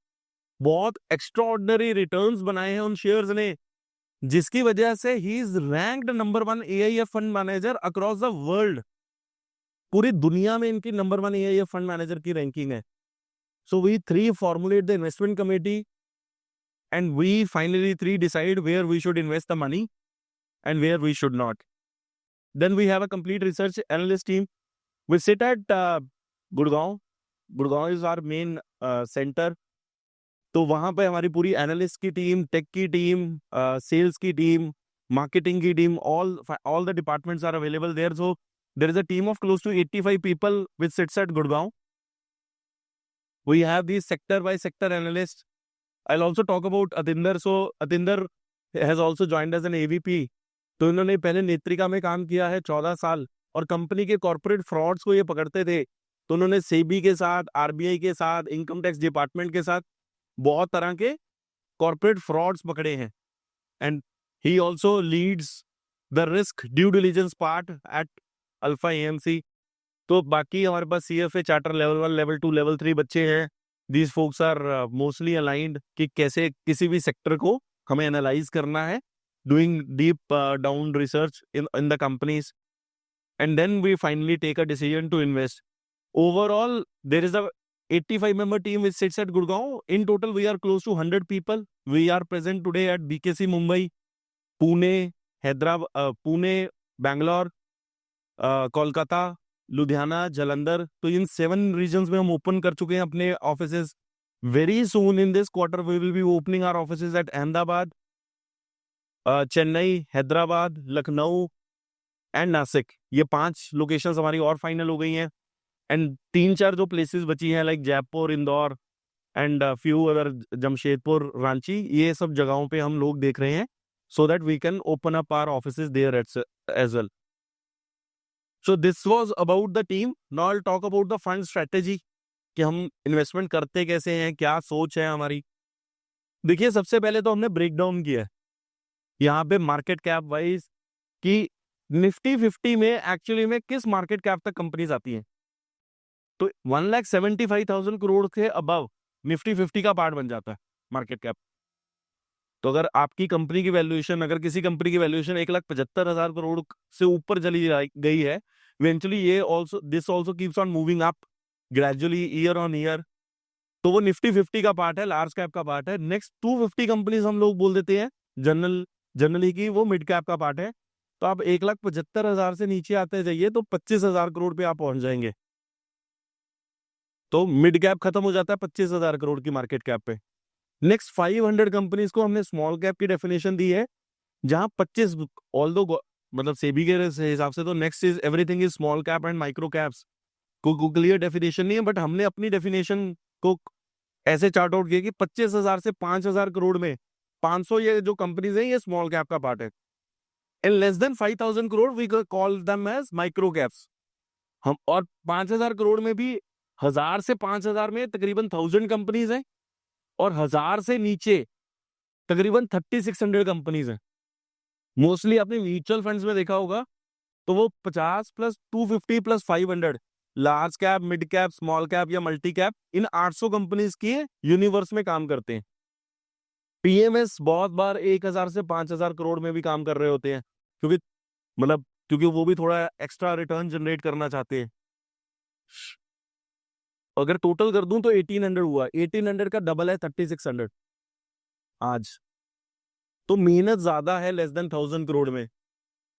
बहुत एक्स्ट्राऑर्डिनरी रिटर्न्स बनाए हैं उन शेयर्स ने, जिसकी वजह से ही is ranked number 1 AIF fund manager across the world. पूरी दुनिया में इनकी नंबर 1 एआईएफ फंड मैनेजर की रैंकिंग है। So we 3 formulate the investment committee and we finally 3 decide where we should invest the money and where we should not. Then we have a complete research analyst team. We sit at Gurgaon. Gurgaon is our main center. तो वहां पे हमारी पूरी analyst की team, take की team, sales की team, marketing की team, all the departments are available there. So there is a team of close to 85 people which sits at Gurgaon. We have these sector by sector analysts. I'll also talk about Atinder. So Atinder has also joined as an AVP. तो इन्होंने पहले नेत्रिका में काम किया है 14 साल, और कंपनी के कॉर्पोरेट फ्रॉड्स को ये पकड़ते थे। तो उन्होंने सेबी के साथ, आरबीआई के साथ, इनकम टैक्स डिपार्टमेंट के साथ बहुत तरह के कॉर्पोरेट फ्रॉड्स पकड़े हैं। And he also leads the risk due diligence part at Alpha AMC. तो बाकी हमारे पास CFA charter level 1, level 2, level 3 बच्चे हैं। These folks are mostly aligned कि कैसे किसी भी सेक्टर को हमें एनालाइज करना है, doing deep down research in the companies, and then we finally take a decision to invest. Overall, there is a 85-member team which sits at Gurgaon. In total, we are close to 100 people. We are present today at BKC Mumbai, Pune, Hyderabad, Pune, Bangalore, Kolkata, Ludhiana, Jalandhar. तो इन 7 regions में हम open कर चुके हैं अपने offices. Very soon in this quarter we will be opening our offices at Ahmedabad, Chennai, Hyderabad, Lucknow and Nashik. ये 5 locations हमारी और फाइनल हो गई हैं, एंड 3-4 जो प्लेसेस बची हैं like Jaipur, Indore and few other, Jamshedpur, Ranchi, ये सब जगहों पे हम लोग देख रहे हैं so that we can open up our offices there as well. So this was about the team. Now I'll talk about the fund strategy कि हम इन्वेस्टमेंट करते कैसे हैं, क्या सोच है हमारी. देखिए सबसे पहले तो हमने ब्रेक डाउन किया है यहाँ पे मार्केट कैप वाइज कि निफ्टी 50 में एक्चुअली में किस मार्केट कैप तक कंपनीज आती हैं। तो 1,75,000 करोड़ के अबव निफ्टी 50 का पार्ट बन जाता है मार्केट कैप। तो अगर आपकी कंपनी की वैल्यूएशन, अगर किसी कंपनी की वैल्यूएशन 1,75,000 करोड़ से ऊपर चली गई है, इवेंचुअली ये also this also keeps on moving up gradually year on year, तो वो निफ्टी 50 का पार्ट है, लार्ज कैप का पार्ट है। नेक्स्ट 250 कंपनीज हम लोग बोल देते हैं जनरली की वो मिड कैप का पार्ट है। तो आप 1,75,000 से नीचे आते जाइए तो 25,000 करोड़ पे आप पहुंच जाएंगे। तो मिड कैप खत्म हो जाता है 25,000 करोड़ की मार्केट कैप पे। नेक्स्ट 500 कंपनीज को हमने स्मॉल कैप की डेफिनेशन दी है, जहां 25 ऑल्दो मतलब सेबी के हिसाब से तो next is everything is small cap and micro caps, को क्लियर डेफिनेशन नहीं है, बट हमने अपनी डेफिनेशन को ऐसे चार्ट आउट किया कि 25,000 से 5,000 करोड़ में 500 ये जो कंपनीज हैं ये स्मॉल कैप का पार्ट है। इन लेस देन 5,000 करोड़ we call them as micro caps. हम और 5,000 करोड़ में भी 1,000 से 5,000 में तकरीबन 1,000 कंपनीज हैं, और 1,000 से नीचे तकरीबन 3,600 कंपनीज हैं। मोस्टली आपने म्यूचुअल फंड्स में देखा होगा तो वो 50 plus 250 plus 500 large cap, mid cap, small cap या मल्टी कैप, इन 800 कंपनीज के यूनिवर्स में काम करते हैं। पीएमएस बहुत बार 1,000 से 5,000 करोड़ में भी काम कर रहे होते हैं, क्योंकि वो भी थोड़ा एक्स्ट्रा रिटर्न जनरेट करना चाहते हैं। अगर टोटल कर दूं तो 1,800 हुआ, 1,800 का डबल है 3,600 आज। तो मेहनत ज्यादा है लेस देन 1,000 करोड़ में,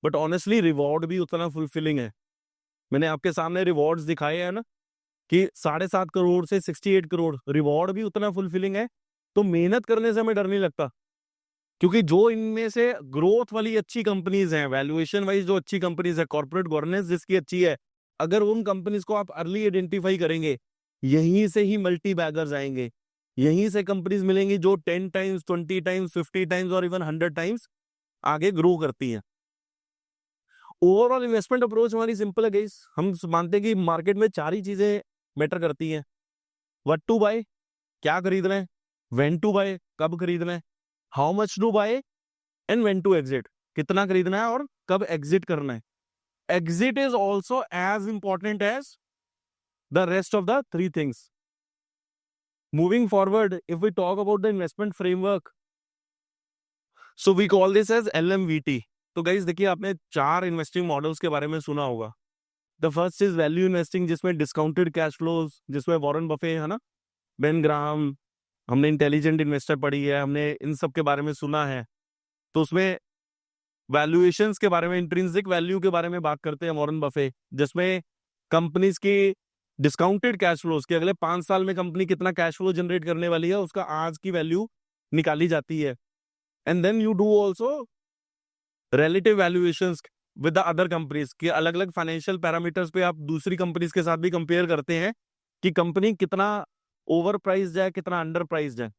बट ऑनेस्टली रिवॉर्ड भी उतना फुलफिलिंग है। मैंने आपके सामने रिवॉर्ड्स दिखाए हैं ना कि 7.5 करोड़ से 68 करोड़, रिवॉर्ड भी उतना फुलफिलिंग है। तो मेहनत करने से हमें डर नहीं लगता, क्योंकि जो इनमें से ग्रोथ वाली अच्छी कंपनीज हैं, वैल्यूएशन वाइज जो अच्छी कंपनीज है, कॉर्पोरेट गवर्नेंस जिसकी अच्छी है, अगर उन कंपनीज को आप अर्ली आइडेंटिफाई करेंगे, यहीं से ही मल्टी बैगर्स आएंगे। यहीं से कंपनीज मिलेंगी जो 10 टाइम्स, 20 टाइम्स, 50 टाइम्स और इवन 100 टाइम्स आगे ग्रो करती हैं। ओवरऑल इन्वेस्टमेंट अप्रोच हमारी सिंपल है गाइस। हम मानते हैं कि मार्केट में 4 ही चीजें मैटर करती हैं। व्हाट टू बाय, क्या खरीदना है, व्हेन टू बाय, कब खरीदना है, how much to buy and when to exit, कितना खरीदना है और कब एग्जिट करना है। Exit is also as important as the rest of the 3 things. Moving forward, if we talk about the investment framework, so we call this as LMVT। तो guys देखिए, आपने 4 इन्वेस्टिंग मॉडल्स के बारे में सुना होगा। The first is value investing, जिसमें discounted cash flows, जिसमें वॉरेन बफे है ना, बेन ग्राहम, हमने इंटेलिजेंट इन्वेस्टर पढ़ी है, हमने इन सब के बारे में सुना है। तो उसमें वैल्यूएशंस के बारे में, इंट्रिंसिक वैल्यू के बारे में बात करते हैं वॉरेन बफे, जिसमें कंपनीज की डिस्काउंटेड कैश फ्लोज के अगले 5 साल में कंपनी कितना कैश फ्लो जनरेट करने वाली है, उसका आज की वैल्यू निकाली जाती है। And then you do also relative valuations with the other companies के अलग अलग फाइनेंशियल पैरामीटर्स पे आप दूसरी कंपनीज के साथ भी कंपेयर करते हैं कि कंपनी कितना ओवर प्राइस्ड है, कितना अंडर प्राइस्ड है।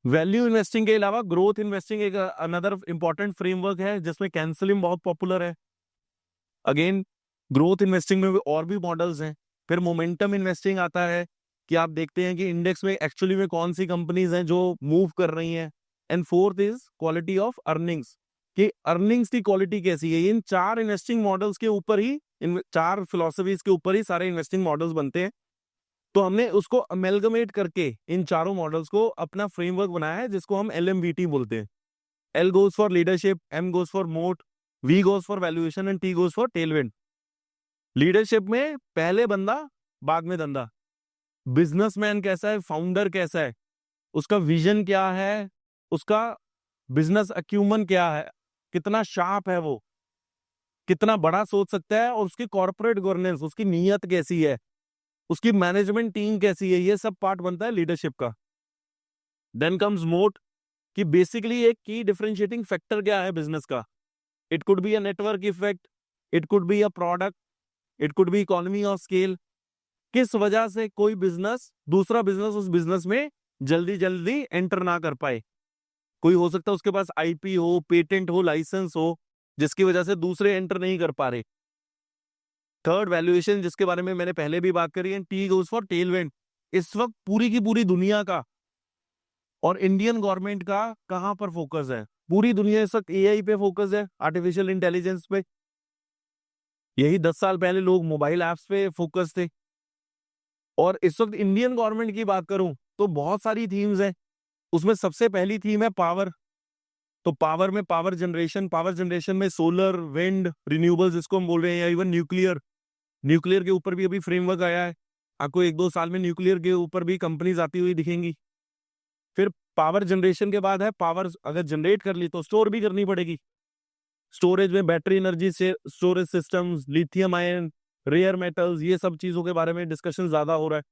वैल्यू इन्वेस्टिंग के अलावा ग्रोथ इन्वेस्टिंग एक अनदर इंपॉर्टेंट फ्रेमवर्क है, जिसमें कैंसलिंग बहुत पॉपुलर है। अगेन ग्रोथ इन्वेस्टिंग में भी और भी मॉडल्स हैं। फिर मोमेंटम इन्वेस्टिंग आता है कि आप देखते हैं कि इंडेक्स में एक्चुअली में कौन सी कंपनीज हैं जो मूव कर रही हैं। And fourth is quality of earnings, कि अर्निंग्स की क्वालिटी कैसी है। इन 4 इन्वेस्टिंग मॉडल्स के ऊपर ही, इन 4 फिलोसफीज के ऊपर ही सारे इन्वेस्टिंग मॉडल्स बनते हैं। तो हमने उसको अमेलगमेट करके इन चारों मॉडल्स को अपना फ्रेमवर्क बनाया है, जिसको हम LMVT बोलते हैं। L goes for leadership, M goes for moat, V goes for valuation and T goes for tailwind। Leadership में पहले बंदा बाद में धंधा, बिजनेसमैन कैसा है, फाउंडर कैसा है, उसका विजन क्या है, उसका बिजनेस अक्यूमन क्या है, कितना शार्प है वो, कितना बड़ा सोच सकता है, और उसकी कॉर्पोरेट गवर्नेंस, उसकी नीयत कैसी है, उसकी मैनेजमेंट टीम कैसी है, ये सब पार्ट बनता है लीडरशिप का। देन कम्स मोट, कि बेसिकली एक की डिफरेंशिएटिंग फैक्टर क्या है बिजनेस का। It could be a network effect, it could be a product, it could be economy of scale. किस वजह से कोई बिजनेस, दूसरा बिजनेस उस बिजनेस में जल्दी जल्दी एंटर ना कर पाए। कोई हो सकता है उसके पास IP हो, पेटेंट हो, लाइसेंस हो, जिसकी वजह से दूसरे एंटर नहीं कर पा रहे। थर्ड वैल्यूएशन, जिसके बारे में मैंने पहले भी बात करी है, T गोज फॉर टेलविंड। इस वक्त पूरी की पूरी दुनिया का और इंडियन गवर्नमेंट का कहां पर फोकस है? पूरी दुनिया इस वक्त एआई पे फोकस है, आर्टिफिशियल इंटेलिजेंस पे। यही 10 साल पहले लोग मोबाइल ऐप्स पे फोकस थे। और इस वक्त इंडियन गवर्नमेंट की बात करूं तो बहुत सारी थीम्स हैं। उसमें सबसे पहली थीम है पावर। तो पावर जनरेशन में सोलर, विंड, रिन्यूएबल्स जिसको हम बोल रहे हैं, या इवन न्यूक्लियर। न्यूक्लियर के ऊपर भी अभी फ्रेमवर्क आया है। आपको 1-2 साल में न्यूक्लियर के ऊपर भी कंपनीज आती हुई दिखेंगी। फिर पावर जनरेशन के बाद है पावर अगर जनरेट कर ली तो स्टोर भी करनी पड़ेगी। स्टोरेज में बैटरी एनर्जी से storage systems, lithium ion, rare metals, ये सब चीजों के बारे में डिस्कशन ज्यादा हो रहा है।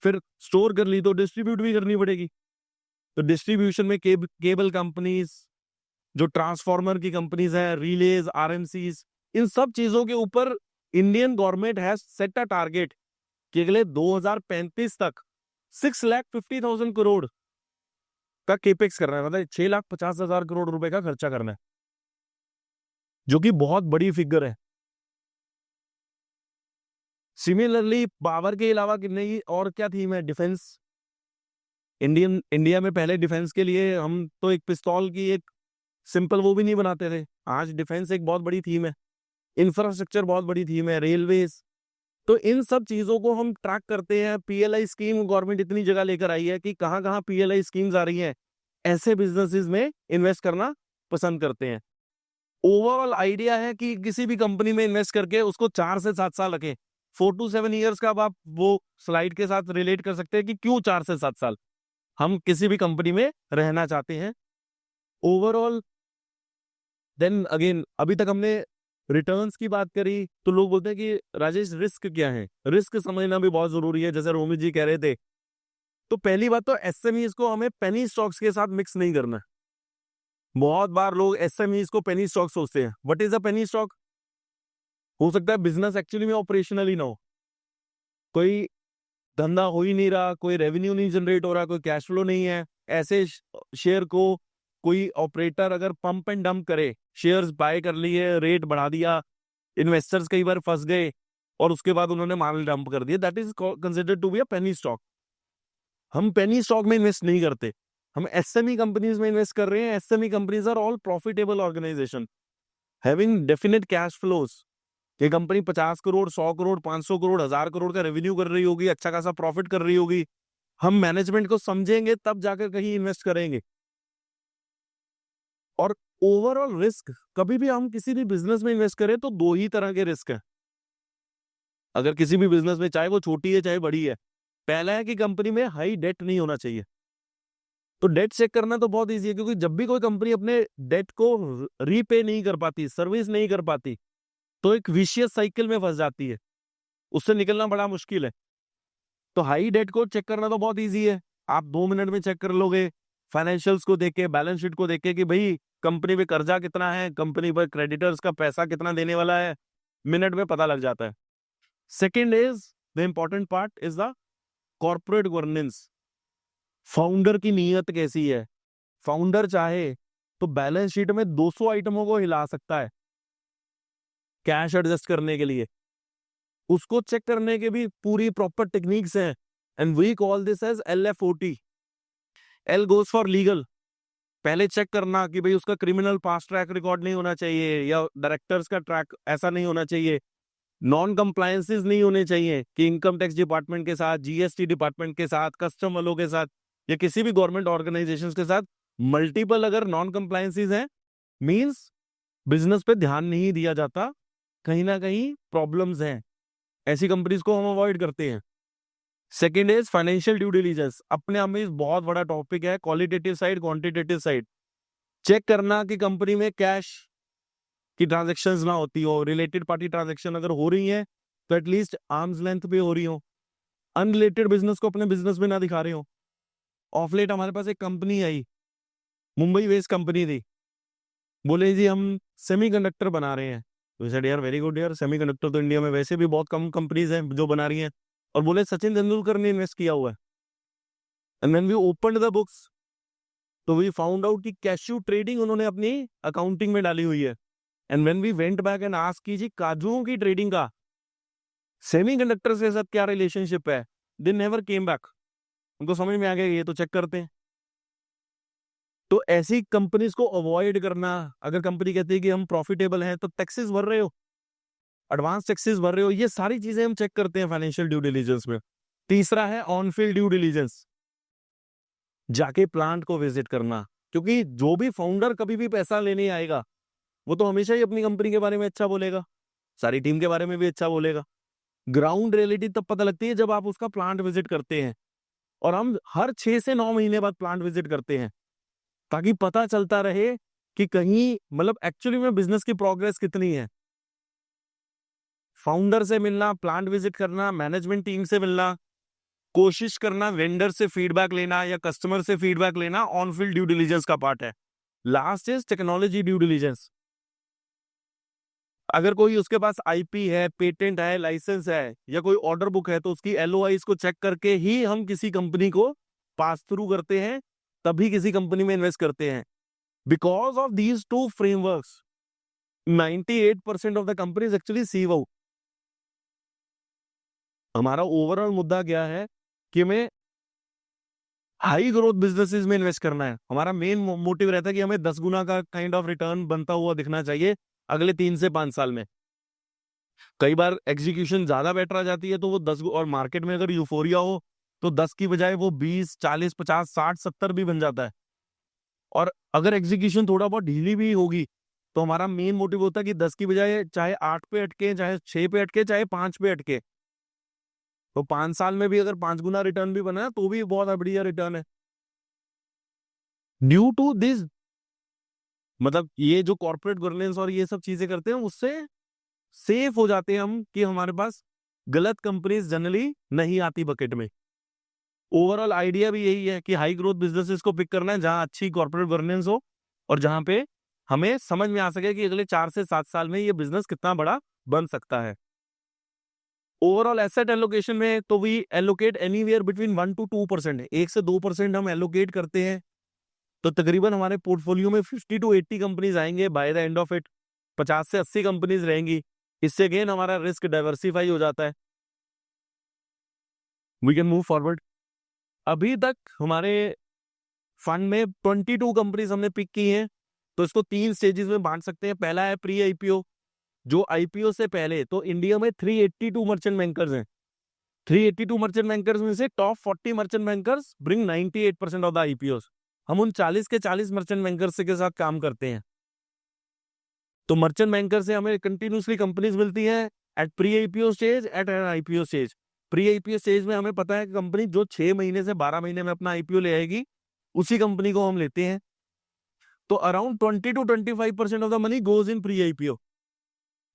फिर स्टोर कर ली तो डिस्ट्रीब्यूट भी करनी पड़ेगी। तो डिस्ट्रीब्यूशन में केबल कंपनीज, जो ट्रांसफार्मर की कंपनीज है, रिलेज, आरएमसीज, इन सब चीजों के ऊपर Indian government has set a target कि अगले 2035 तक 6,50,000 करोड़ का केपेक्स करना है, मतलब 6,50,000 करोड़ रुपए का खर्चा करना है, जो कि बहुत बड़ी फिगर है। सिमिलरली पावर के अलावा कितने और क्या थीम है? डिफेंस। इंडिया में पहले डिफेंस के लिए हम तो एक पिस्तौल की एक सिंपल वो भी नहीं बनाते थे। आज डिफेंस एक बहुत बड़ी थीम है, इंफ्रास्ट्रक्चर बहुत बड़ी थीम है, रेलवेज। तो इन सब चीजों को हम ट्रैक करते हैं। पीएलआई स्कीम गवर्नमेंट इतनी जगह लेकर आई है कि कहां कहां पीएलआई स्कीम्स आ रही हैं, ऐसे बिजनेसेस में इन्वेस्ट करना पसंद करते हैं। ओवरऑल आइडिया है कि किसी भी कंपनी में इन्वेस्ट करके उसको 4 से 7 साल रखें। 4 to 7 ईयर्स का अब आप वो स्लाइड के साथ रिलेट कर सकते हैं कि क्यों 4 से 7 साल हम किसी भी कंपनी में रहना चाहते हैं। ओवरऑल देन अगेन, अभी तक हमने रिटर्न्स की बात करी तो लोग बोलते हैं कि राजेश रिस्क क्या है? रिस्क समझना भी बहुत जरूरी है, जैसे रोमित जी कह रहे थे। तो पहली बात तो एसएमईज को हमें पेनी स्टॉक्स के साथ मिक्स नहीं करना। बहुत बार लोग एसएमईज को पेनी स्टॉक सोचते हैं। What is a penny stock? हो सकता है बिजनेस एक्चुअली में ऑपरेशनल ही ना हो, कोई धंधा हो ही नहीं रहा, कोई रेवेन्यू नहीं जनरेट हो रहा, कोई कैश फ्लो नहीं है। ऐसे शेयर को कोई ऑपरेटर अगर पंप एंड डंप करे, शेयर्स बाय कर लिए, रेट बढ़ा दिया, इन्वेस्टर्स कई बार फंस गए और उसके बाद उन्होंने माल डंप कर दिया, that is considered to be a penny stock. हम पेनी स्टॉक में इन्वेस्ट नहीं करते, हम एसएमई कंपनीज में इन्वेस्ट कर रहे हैं। SME companies are all profitable organisations having definite cash flows. ये कंपनी 50 करोड़, 100 करोड़, 500 करोड़, 1000 करोड़ का रेवेन्यू कर रही होगी, अच्छा खासा प्रॉफिट कर रही होगी। हम मैनेजमेंट को समझेंगे तब जाकर कहीं इन्वेस्ट करेंगे। और ओवरऑल रिस्क, कभी भी हम किसी भी बिजनेस में इन्वेस्ट करें तो 2 ही तरह के रिस्क है। अगर किसी भी बिजनेस में, चाहे वो छोटी है चाहे बड़ी है, पहला है कि कंपनी में हाई डेट नहीं होना चाहिए। तो डेट चेक करना तो बहुत ईजी है, क्योंकि जब भी कोई कंपनी अपने डेट को रीपे नहीं कर पाती, सर्विस नहीं कर पाती, तो एक विशियस साइकिल में फंस जाती है, उससे निकलना बड़ा मुश्किल है। तो हाई डेट को चेक करना तो बहुत ईजी है, आप 2 मिनट में चेक कर लोगे। फाइनेंशियल्स को देख के, बैलेंस शीट को देख के कि भाई कंपनी पे कर्जा कितना है, कंपनी पर क्रेडिटर्स का पैसा कितना देने वाला है, मिनट में पता लग जाता है। Second is the important part is the corporate governance. Founder की नीयत कैसी है? फाउंडर चाहे तो बैलेंस शीट में 200 आइटमों को हिला सकता है कैश एडजस्ट करने के लिए। उसको चेक करने के भी पूरी प्रॉपर टेक्निक्स हैं, and we call this as LFOT। L goes for legal. पहले चेक करना कि भाई उसका क्रिमिनल पास्ट ट्रैक रिकॉर्ड नहीं होना चाहिए, या डायरेक्टर्स का ट्रैक ऐसा नहीं होना चाहिए, नॉन कंप्लायंसेस नहीं होने चाहिए कि इनकम टैक्स डिपार्टमेंट के साथ, जीएसटी डिपार्टमेंट के साथ, कस्टम वालों के साथ, या किसी भी गवर्नमेंट ऑर्गेनाइजेशंस के साथ मल्टीपल अगर नॉन कंप्लायंसेस हैं, मींस बिजनेस पे ध्यान नहीं दिया जाता, कहीं ना कहीं प्रॉब्लम्स हैं। ऐसी कंपनीज को हम अवॉइड करते हैं। Second is financial due diligence. अपने आप में बहुत बड़ा टॉपिक है, qualitative side, quantitative side. Check करना कि कंपनी में कैश की ट्रांजैक्शंस ना होती हो, रिलेटेड पार्टी ट्रांजैक्शन अगर हो रही है तो एटलीस्ट आर्म्स लेंथ पे हो रही हो, अनरिलेटेड बिजनेस को अपने बिजनेस में ना दिखा रहे हो। ऑफ लेट हमारे पास एक कंपनी आई, मुंबई बेस्ड कंपनी थी, बोले जी हम सेमीकंडक्टर बना रहे हैं। तो सेड यार वेरी गुड यार, सेमीकंडक्टर तो इंडिया में वैसे भी बहुत कम कंपनीज हैं जो बना रही हैं। और बोले सचिन तेंदुलकर ने इन्वेस्ट किया हुआ है। And when we opened the books तो वी फाउंड आउट कि कैश्यू ट्रेडिंग उन्होंने अपनी अकाउंटिंग में डाली हुई है। And when we went back and ask की जी काजुओं की ट्रेडिंग का सेमीकंडक्टर के साथ क्या रिलेशनशिप है, दे नेवर केम बैक। उनको समझ में आ गया ये तो चेक करते हैं। तो ऐसी कंपनीज को अवॉइड करना, अगर कंपनी कहती है कि हम प्रॉफिटेबल हैं तो टैक्सेस भर रहे हो, एडवांस टैक्सेस भर रहे हो, ये सारी चीजें हम चेक करते हैं फाइनेंशियल ड्यू डिलीजेंस में। तीसरा है ऑन फील्ड ड्यू डिलीजेंस, जाके प्लांट को विजिट करना, क्योंकि जो भी फाउंडर कभी भी पैसा लेने आएगा वो तो हमेशा ही अपनी कंपनी के बारे में अच्छा बोलेगा, सारी टीम के बारे में भी अच्छा बोलेगा। ग्राउंड रियलिटी तब पता लगती है जब आप उसका प्लांट विजिट करते हैं, और हम हर 6 से 9 महीने बाद प्लांट विजिट करते हैं, ताकि पता चलता रहे कि कहीं मतलब एक्चुअली में बिजनेस की प्रोग्रेस कितनी है। फाउंडर से मिलना, प्लांट विजिट करना, मैनेजमेंट टीम से मिलना, कोशिश करना वेंडर से फीडबैक लेना या कस्टमर से फीडबैक लेना, ऑन फील्ड ड्यू डिलीजेंस का पार्ट है। Last is technology due diligence. अगर कोई उसके पास आईपी है, पेटेंट है, लाइसेंस है या कोई ऑर्डर बुक है, तो उसकी एलओआईज को चेक करके ही हम किसी कंपनी को पास थ्रू करते हैं, तभी किसी कंपनी में इन्वेस्ट करते हैं। Because of these two frameworks 98% of the companies actually sieve out. हमारा ओवरऑल मुद्दा क्या है कि हमें हाई ग्रोथ बिजनेसेस में इन्वेस्ट करना है। हमारा मेन मोटिव रहता है कि हमें 10 गुना का काइंड ऑफ रिटर्न बनता हुआ दिखना चाहिए अगले 3 से 5 साल में। कई बार एग्जीक्यूशन ज्यादा बेटर आ जाती है तो वो 10, और मार्केट में अगर यूफोरिया हो तो 10 की बजाय वो 20, 40, 50, 60, 70 भी बन जाता है। और अगर एग्जीक्यूशन थोड़ा बहुत ढीली भी होगी तो हमारा मेन मोटिव होता है कि 10 की बजाय चाहे 8 पे अटके, चाहे 6 पे अटके, चाहे 5 पे अटके, तो 5 साल में भी अगर 5 गुना रिटर्न भी बना तो भी बहुत बढ़िया रिटर्न है। ड्यू टू दिस, मतलब ये जो कॉर्पोरेट गवर्नेंस और ये सब चीजें करते हैं उससे सेफ हो जाते हैं हम कि हमारे पास गलत कंपनीज जनरली नहीं आती बकेट में। ओवरऑल आइडिया भी यही है कि हाई ग्रोथ बिजनेसेस को पिक करना है जहां अच्छी कॉर्पोरेट गवर्नेंस हो और जहां पे हमें समझ में आ सके कि अगले 4 से 7 साल में ये बिजनेस कितना बड़ा बन सकता है। ओवरऑल एसेट एलोकेशन में तो we allocate anywhere between 1 to 2%, 1 से 2% हम एलोकेट करते हैं, तो तकरीबन हमारे पोर्टफोलियो में 50 to 80 कंपनीज आएंगे bye the end of it. 50 से 80 कंपनीज रहेंगी। इससे अगेन हमारा रिस्क डाइवर्सिफाई हो जाता है। We can move forward. अभी तक हमारे फंड में 22 कंपनीज हमने पिक की हैं, तो इसको 3 स्टेजेस में बांट सकते हैं। पहला है प्री आईपीओ, जो आईपीओ से पहले, तो इंडिया में 382 मर्चेंट बैंकर्स हैं। 382 मर्चेंट बैंकर्स में से top 40 merchant bankers bring 98% of the IPOs. हम उन 40 के 40 मर्चेंट बैंकर्स के साथ काम करते हैं। तो मर्चेंट बैंकर से हमें कंटिन्यूसली कंपनीज मिलती है at pre IPO stage, at an IPO stage. Pre IPO stage में हमें पता है कि कंपनी जो 6 महीने से 12 महीने में अपना आईपीओ ले आएगी, उसी कंपनी को हम लेते हैं। तो around 20 to 25% of the money goes in pre IPO,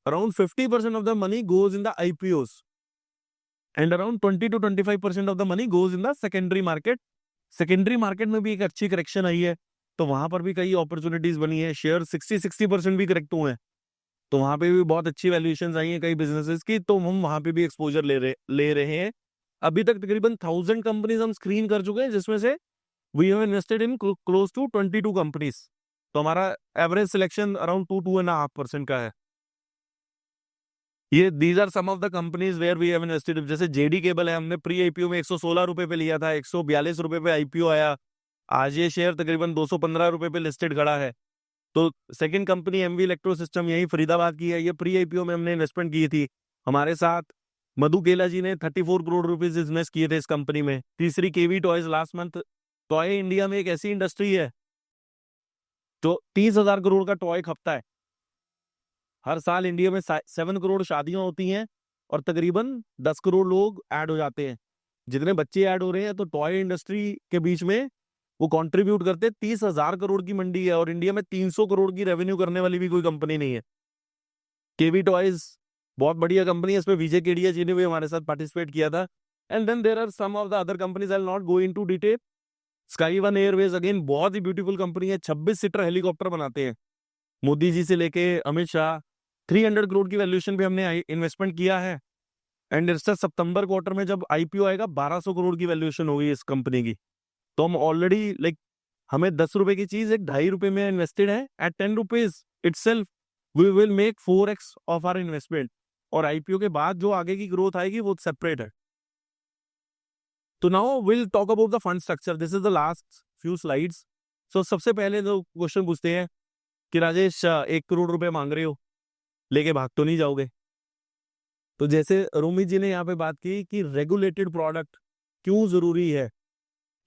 around 50% of the money goes in the IPOs, and around 20 to 25% of the money goes in the secondary market. Secondary market में भी एक अच्छी correction आई है, तो वहां पर भी कई अपॉर्चुनिटीज बनी है। शेयर 60% भी करेक्ट हुए हैं, तो वहां पे भी बहुत अच्छी वैल्यूएशंस आई हैं कई बिजनेसेस की, तो हम वहां पे भी एक्सपोजर ले रहे हैं। अभी तक तकरीबन 1000 कंपनीज हम स्क्रीन कर चुके हैं, जिसमें से we have invested in close to 22 companies. तो हमारा एवरेज सिलेक्शन अराउंड 2.5% का है। ये these are some of the companies where we have invested. जैसे जेडी केबल है, हमने प्री आईपीओ में 116 रुपए पे लिया था, 142 रुपए पे आईपीओ आया, आज ये शेयर तकरीबन 215 रुपए पे लिस्टेड खड़ा है। तो second company MV electro system यही फरीदाबाद की है, ये प्री आईपीओ में हमने इन्वेस्टमेंट की थी। हमारे साथ मधु केला जी ने 34 करोड़ रुपीज इन्वेस्ट किए थे इस कंपनी में। तीसरी KV toys last month. Toy India में एक ऐसी इंडस्ट्री है जो 30,000 करोड़ का टॉय खपता है। हर साल इंडिया में 7 करोड़ शादियां होती हैं और तकरीबन 10 करोड़ लोग ऐड हो जाते हैं। जितने बच्चे ऐड हो रहे हैं, तो टॉय इंडस्ट्री के बीच में वो कंट्रीब्यूट करते हैं। 30,000 करोड़ की मंडी है और इंडिया में 300 करोड़ की रेवेन्यू करने वाली भी कोई कंपनी नहीं है। केवी टॉयज बहुत बढ़िया कंपनी है, इसमें विजय केडिया जी ने भी हमारे साथ पार्टिसिपेट किया था। And then there are some of the other companies, I will not go into detail. Sky One Airways again बहुत ही ब्यूटीफुल कंपनी है, 26 सीटर हेलीकॉप्टर बनाते हैं। मोदी जी से लेके अमित शाह, 300 करोड़ की वैल्यूएशन पे हमने इन्वेस्टमेंट किया है। एंड इस सितंबर क्वार्टर में जब आईपीओ आएगा, 1200 करोड़ की वैल्यूएशन होगी इस कंपनी की। तो हम ऑलरेडी हमें 10 रुपए की चीज एक 2.5 रुपए में इन्वेस्टेड है। At 10 rupees itself we will make 4x of our investment. और आईपीओ के बाद जो आगे की ग्रोथ आएगी वो सेपरेट है। तो now will talk about the fund structure. This is the last few slides. So सबसे पहले तो क्वेश्चन पूछते हैं कि राजेश 1 करोड़ रुपए मांग रहे हो, लेके भाग तो नहीं जाओगे? तो जैसे रोमी जी ने यहाँ पे बात की कि रेगुलेटेड प्रोडक्ट क्यों जरूरी है,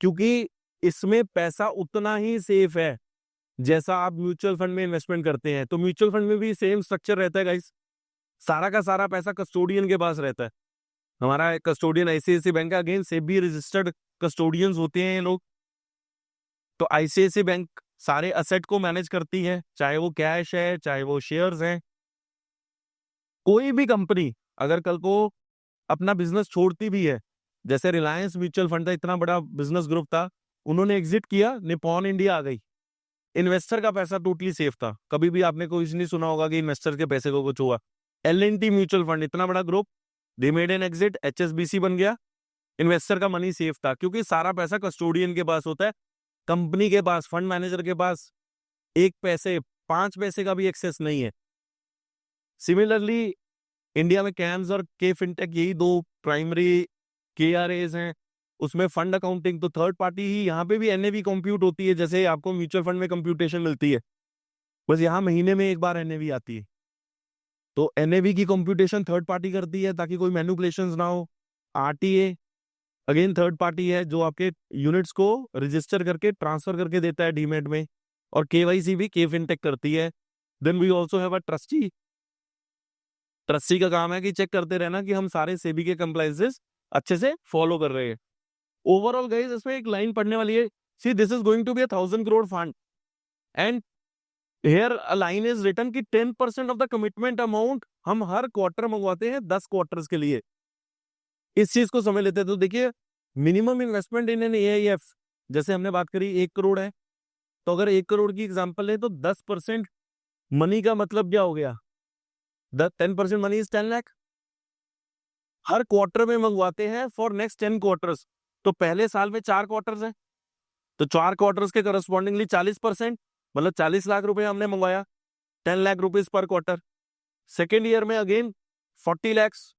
क्योंकि इसमें पैसा उतना ही सेफ है जैसा आप म्यूचुअल फंड में इन्वेस्टमेंट करते हैं। तो म्यूचुअल फंड में भी सेम स्ट्रक्चर रहता है गाइस, सारा का सारा पैसा कस्टोडियन के पास रहता है। हमारा कस्टोडियन आईसीआईसी बैंक का, अगेन सेबी रजिस्टर्ड कस्टोडियंस होते हैं ये लोग। तो आईसीआईसी बैंक सारे असेट को मैनेज करती है, चाहे वो कैश है चाहे वो शेयर्स हैं। कोई भी कंपनी अगर कल को अपना बिजनेस छोड़ती भी है, जैसे रिलायंस म्यूचुअल फंड था, इतना बड़ा बिजनेस ग्रुप था, उन्होंने एग्जिट किया, निपॉन इंडिया आ गई, इन्वेस्टर का पैसा टोटली सेफ था। कभी भी आपने कोई नहीं सुना होगा कि इन्वेस्टर के पैसे को कुछ हुआ। एल&टी म्यूचुअल फंड इतना बड़ा group, they made an exit, HSBC बन गया, इन्वेस्टर का मनी सेफ था, क्योंकि सारा पैसा कस्टोडियन के पास होता है। कंपनी के पास, फंड मैनेजर के पास 5 पैसे का भी एक्सेस नहीं है। सिमिलरली इंडिया में कैम्स और के फिनटेक, यही 2 प्राइमरी केआरएस हैं। उसमें फंड अकाउंटिंग तो थर्ड पार्टी ही, यहाँ पे भी एनएवी कंप्यूट होती है, जैसे आपको म्यूचुअल फंड में कंप्यूटेशन मिलती है, बस यहाँ महीने में एक बार एनएवी आती है। तो एनएवी की कंप्यूटेशन थर्ड पार्टी करती है ताकि कोई मैनिपुलेशंस ना हो। आरटीए अगेन थर्ड पार्टी है, जो आपके यूनिट्स को रजिस्टर करके ट्रांसफर करके देता है डीमेट में। और केवाईसी भी के फिनटेक करती है। Then we also have a trustee. Trustee का काम है कि चेक करते रहना कि हम सारे सेबी के कंप्लायंसेस अच्छे से फॉलो कर रहे हैं। ओवरऑल गाइस, इसमें एक लाइन पढ़ने वाली है, see this is going to be 1,000 crore fund and here a line is written कि 10% ऑफ द कमिटमेंट अमाउंट हम हर क्वार्टर मंगवाते हैं 10 क्वार्टर्स के लिए। इस चीज को समझ लेते हैं। तो देखिए, minimum investment in an AIF, जैसे हमने बात करी 1 करोड़ है, तो अगर 1 करोड़ की एग्जांपल है तो 10% मनी का मतलब क्या हो गया? 10% money is 10 lakh. Her quarter में मंगवाते हैं फॉर नेक्स्ट 10 क्वार्टर्स। तो पहले साल में 4 क्वार्टर्स हैं, तो 4 क्वार्टर्स के करस्पॉन्डिंगली 40%, मतलब 40 लाख रुपए हमने मंगवाया, 10 lakh rupees per quarter. Second year में अगेन 40 लैक्स,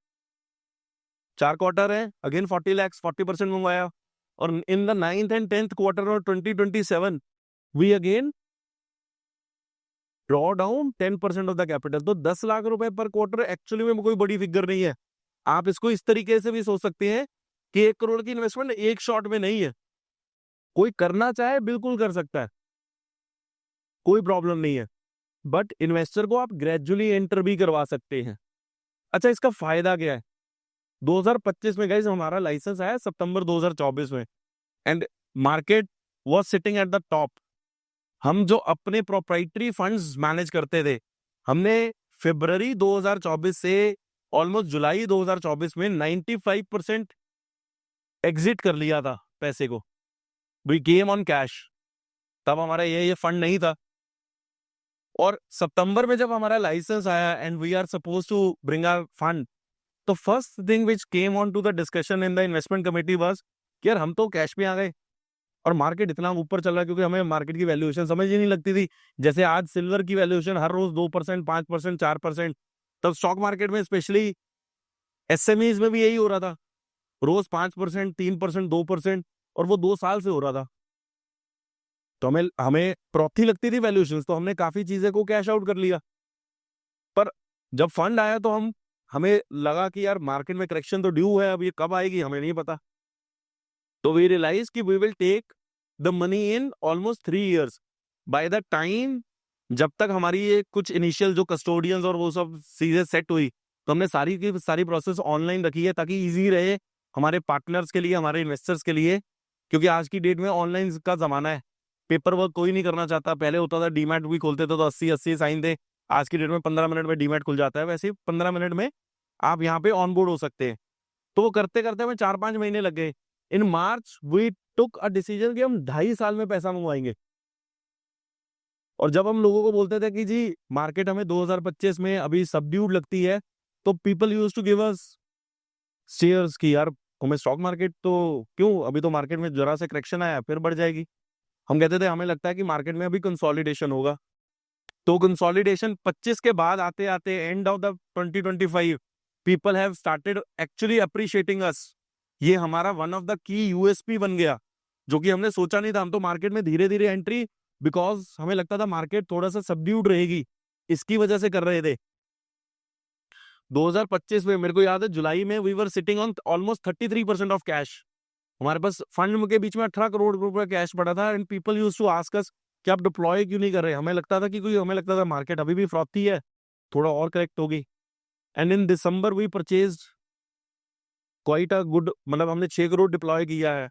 4 क्वार्टर है, अगेन 40 लैक्स, 40% मंगवाया। और in the 9th and 10th quarter और 2027 we again draw down 10% of the capital. तो 10 लाख रुपए पर क्वार्टर एक्चुअली में कोई बड़ी फिगर नहीं है। आप इसको इस तरीके से भी सोच सकते हैं कि 1 करोड़ की इन्वेस्टमेंट एक शॉट में नहीं है। कोई करना चाहे बिल्कुल कर सकता है, कोई प्रॉब्लम नहीं है, बट इन्वेस्टर को आप ग्रेजुअली एंटर भी करवा सकते हैं। अच्छा, इसका फायदा क्या है? 2025 में गाइस हमारा लाइसेंस आया सितंबर 2024 में, and market was sitting at the top. हम जो अपने प्रोप्राइटरी फंड्स मैनेज करते थे, हमने फरवरी 2024 से ऑलमोस्ट जुलाई 2024 में 95% एग्जिट कर लिया था पैसे को। We game on cash. तब हमारा ये फंड नहीं था। और सितंबर में जब हमारा लाइसेंस आया and we are suppose to bring our fund, तो first thing which came on to the discussion in the investment committee was कि यार हम तो कैश में आ गए और मार्केट इतना ऊपर चल रहा है, क्योंकि हमें मार्केट की वैल्यूएशन समझ ही नहीं लगती थी। जैसे आज सिल्वर की वैल्यूएशन हर रोज 2%, 5%, 4%, तब स्टॉक मार्केट में स्पेशली एसएमईज में भी यही हो रहा था, रोज 5%, 3%, 2%, और वो 2 साल से हो रहा था। तो हमें प्रॉफिट लगती थी वैल्यूएशन, तो हमने काफी चीजें को कैश आउट कर लिया। पर जब फंड आया तो हमें लगा कि यार मार्केट में करेक्शन तो ड्यू है, अब ये कब आएगी हमें नहीं पता। तो वी रियलाइज कि we will take the money in almost 3 years। By the time जब तक हमारी ये कुछ इनिशियल जो कस्टोडियंस और वो सब चीजें सेट हुई, तो हमने सारी की सारी प्रोसेस ऑनलाइन रखी है ताकि इजी रहे हमारे पार्टनर्स के लिए, हमारे इन्वेस्टर्स के लिए। क्योंकि आज की डेट में ऑनलाइन का जमाना है, पेपर वर्क कोई नहीं करना चाहता। पहले होता था डीमैट भी खोलते थे तो 80 साइन थे, आज की डेट में 15 मिनट में डीमैट खुल जाता है। वैसे ही 15 मिनट में आप यहाँ पे ऑन बोर्ड हो सकते हैं। तो वो करते करते हमें 4-5 महीने लग गए। इन मार्च वी टुक अ डिसीजन कि हम 2.5 साल में पैसा मंगवाएंगे। और जब हम लोगों को बोलते थे कि जी मार्केट हमें 2025 में अभी सबड्यूड लगती है, तो people used to give us shares कि यार हमें स्टॉक मार्केट तो क्यों, अभी तो मार्केट में जरा से करेक्शन आया फिर बढ़ जाएगी। हम कहते थे हमें लगता है कि मार्केट में अभी कंसोलिडेशन होगा। तो कंसोलिडेशन 25 के बाद आते आते end of the 2025 people have started actually appreciating us. ये हमारा one of the key USP बन गया, जो कि हमने सोचा नहीं था। हम तो मार्केट में धीरे धीरे एंट्री बिकॉज हमें लगता था मार्केट थोड़ा सा सबड्यूड रहेगी, इसकी वजह से कर रहे थे। 2025 में मेरे को याद है जुलाई में we were sitting on almost 33% of cash. हमारे पास फंड के बीच में 18 करोड़ रुपए कैश पड़ा था and people used to ask us कि आप डिप्लॉय क्यों नहीं कर रहे। हमें लगता था मार्केट अभी भी फ्रॉथी है, थोड़ा और करेक्ट होगी। And in December we purchased quite a good, मतलब हमने 6 करोड़ डिप्लॉय किया है।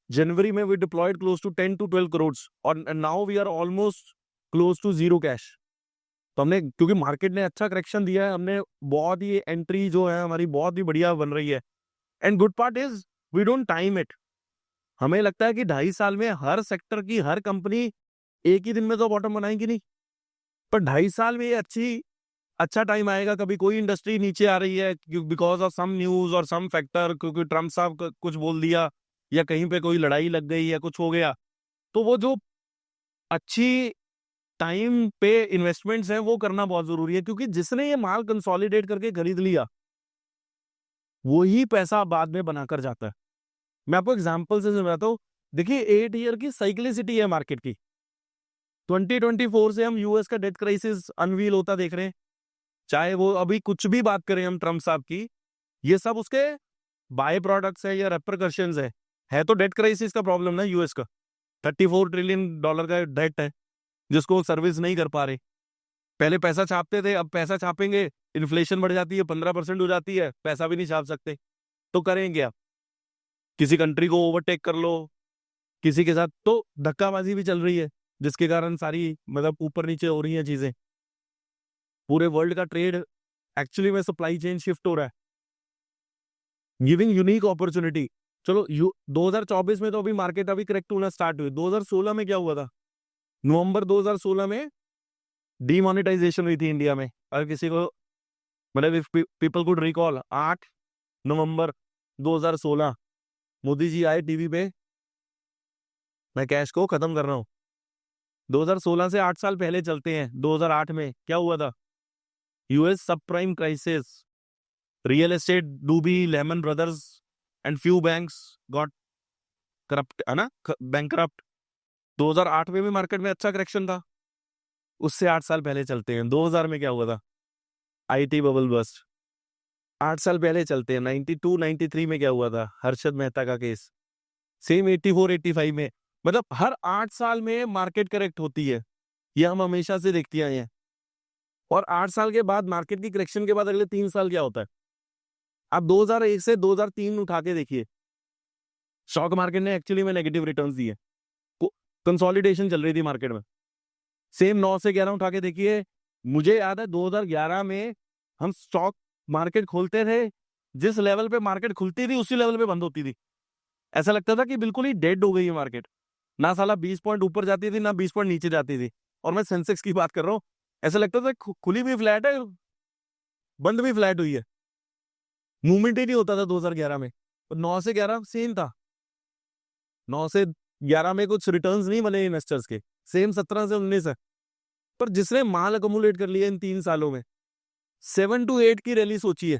जनवरी में we deployed close to 10 to 12 crore और now we are almost close to zero cash. तो हमने, क्योंकि मार्केट ने अच्छा करेक्शन दिया है, हमने बहुत ही एंट्री जो है हमारी बहुत ही बढ़िया बन रही है। And good part is we don't time it. हमें लगता है कि 2.5 साल में हर सेक्टर की हर कंपनी एक ही दिन में तो बॉटम बनाएगी नहीं, पर 2.5 साल में ये अच्छा टाइम आएगा। कभी कोई इंडस्ट्री नीचे आ रही है बिकॉज ऑफ सम न्यूज और सम फैक्टर, क्योंकि ट्रम्प साहब कुछ बोल दिया या कहीं पे कोई लड़ाई लग गई या कुछ हो गया, तो वो जो अच्छी टाइम पे इन्वेस्टमेंट्स हैं वो करना बहुत जरूरी है, क्योंकि जिसने ये माल कंसोलिडेट करके खरीद लिया वही पैसा बाद में बनाकर जाता है। मैं आपको एग्जांपल से समझाता हूँ। देखिए 8 ईयर की साइक्लिसिटी है मार्केट की। 2024 से हम यूएस का डेट क्राइसिस अनवील होता देख रहे हैं, चाहे वो अभी कुछ भी बात करें हम ट्रम्प साहब की, ये सब उसके बाय प्रोडक्ट्स है या रेपरकशंस है तो डेट क्राइसिस का प्रॉब्लम ना यूएस का। $34 ट्रिलियन का डेट है जिसको सर्विस नहीं कर पा रहे। पहले पैसा छापते थे, अब पैसा छापेंगे इन्फ्लेशन बढ़ जाती है, 15% हो जाती है, पैसा भी नहीं छाप सकते, तो करेंगे आप किसी कंट्री को ओवरटेक कर लो, किसी के साथ तो धक्काबाजी भी चल रही है, जिसके कारण सारी मतलब ऊपर नीचे हो रही है चीजें। पूरे वर्ल्ड का ट्रेड एक्चुअली में सप्लाई चेन शिफ्ट हो रहा है, गिविंग यूनिक अपॉर्चुनिटी। चलो 2024 में तो अभी मार्केट अभी करेक्ट होना स्टार्ट हुई। 2016 में क्या हुआ था? नवंबर 2016 में डीमोनेटाइजेशन हुई थी इंडिया में। अगर किसी को मतलब इफ पीपल कुड रिकॉल, 8 नवंबर 2016 मोदी जी आए टीवी पे, मैं कैश को खत्म कर रहा हूं। 2016 से 8 साल पहले चलते हैं। 2008 में क्या हुआ था? यूएस सब प्राइम क्राइसिस, रियल एस्टेट डूबी, Lehman Brothers and few banks got corrupt, है ना, बैंकरप्ट। 2008 में भी मार्केट में अच्छा करेक्शन था। उससे 8 साल पहले चलते हैं। 2000 में क्या हुआ था? IT bubble bast. 8 साल पहले चलते हैं। 92 93 में क्या हुआ था? हर्षद मेहता का केस। सेम 84 85 में। मतलब हर 8 साल में मार्केट करेक्ट होती है, ये हम हमेशा से देखते आए हैं। और 8 साल के बाद मार्केट की करेक्शन के बाद अगले 3 साल क्या होता है? आप 2001 से 2003 उठा के देखिए, स्टॉक मार्केट ने एक्चुअली में नेगेटिव रिटर्न्स दिए, कंसोलिडेशन चल रही थी मार्केट में। सेम 9 से 11 उठा के देखिए, मुझे याद है 2011 में हम स्टॉक मार्केट खोलते थे, जिस लेवल पे मार्केट खुलती थी उसी लेवल पे बंद होती थी। ऐसा लगता था कि बिल्कुल ही डेड हो गई है मार्केट, ना साला 20 पॉइंट ऊपर जाती थी ना 20 पॉइंट नीचे जाती थी। और मैं सेंसेक्स की बात कर रहा हूँ, ऐसा लगता था खुली भी फ्लैट है, बंद भी फ्लैट हुई है, मूवमेंट ही नहीं होता था 2011 में। 9 से 11 सेम था। 9 से 11 में कुछ रिटर्न्स नहीं बने इन्वेस्टर्स के, सेम 17 से 19 है। पर जिसने माल अकोमुलेट कर लिया इन 3 सालों में, 7 to 8 की रैली सोचिए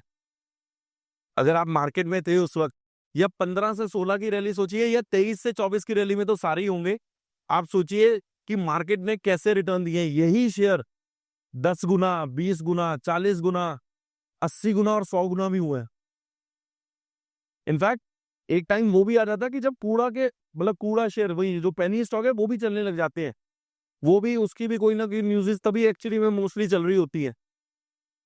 अगर आप मार्केट में थे उस वक्त, या 15 से 16 की रैली सोचिए, या 23 से 24 की रैली में तो सारे ही होंगे। आप सोचिए कि मार्केट ने कैसे रिटर्न दिए। यही शेयर 10 गुना, 20 गुना, 40 गुना, 80 गुना और 100 गुना भी हुआ है। इनफैक्ट एक टाइम वो भी आ जाता कि जब कूड़ा के मतलब कूड़ा शेयर, वही जो पेनी स्टॉक है, वो भी चलने लग जाते हैं। वो भी, उसकी भी कोई ना कोई न्यूज़ तभी एक्चुअली में मोस्टली चल रही होती है,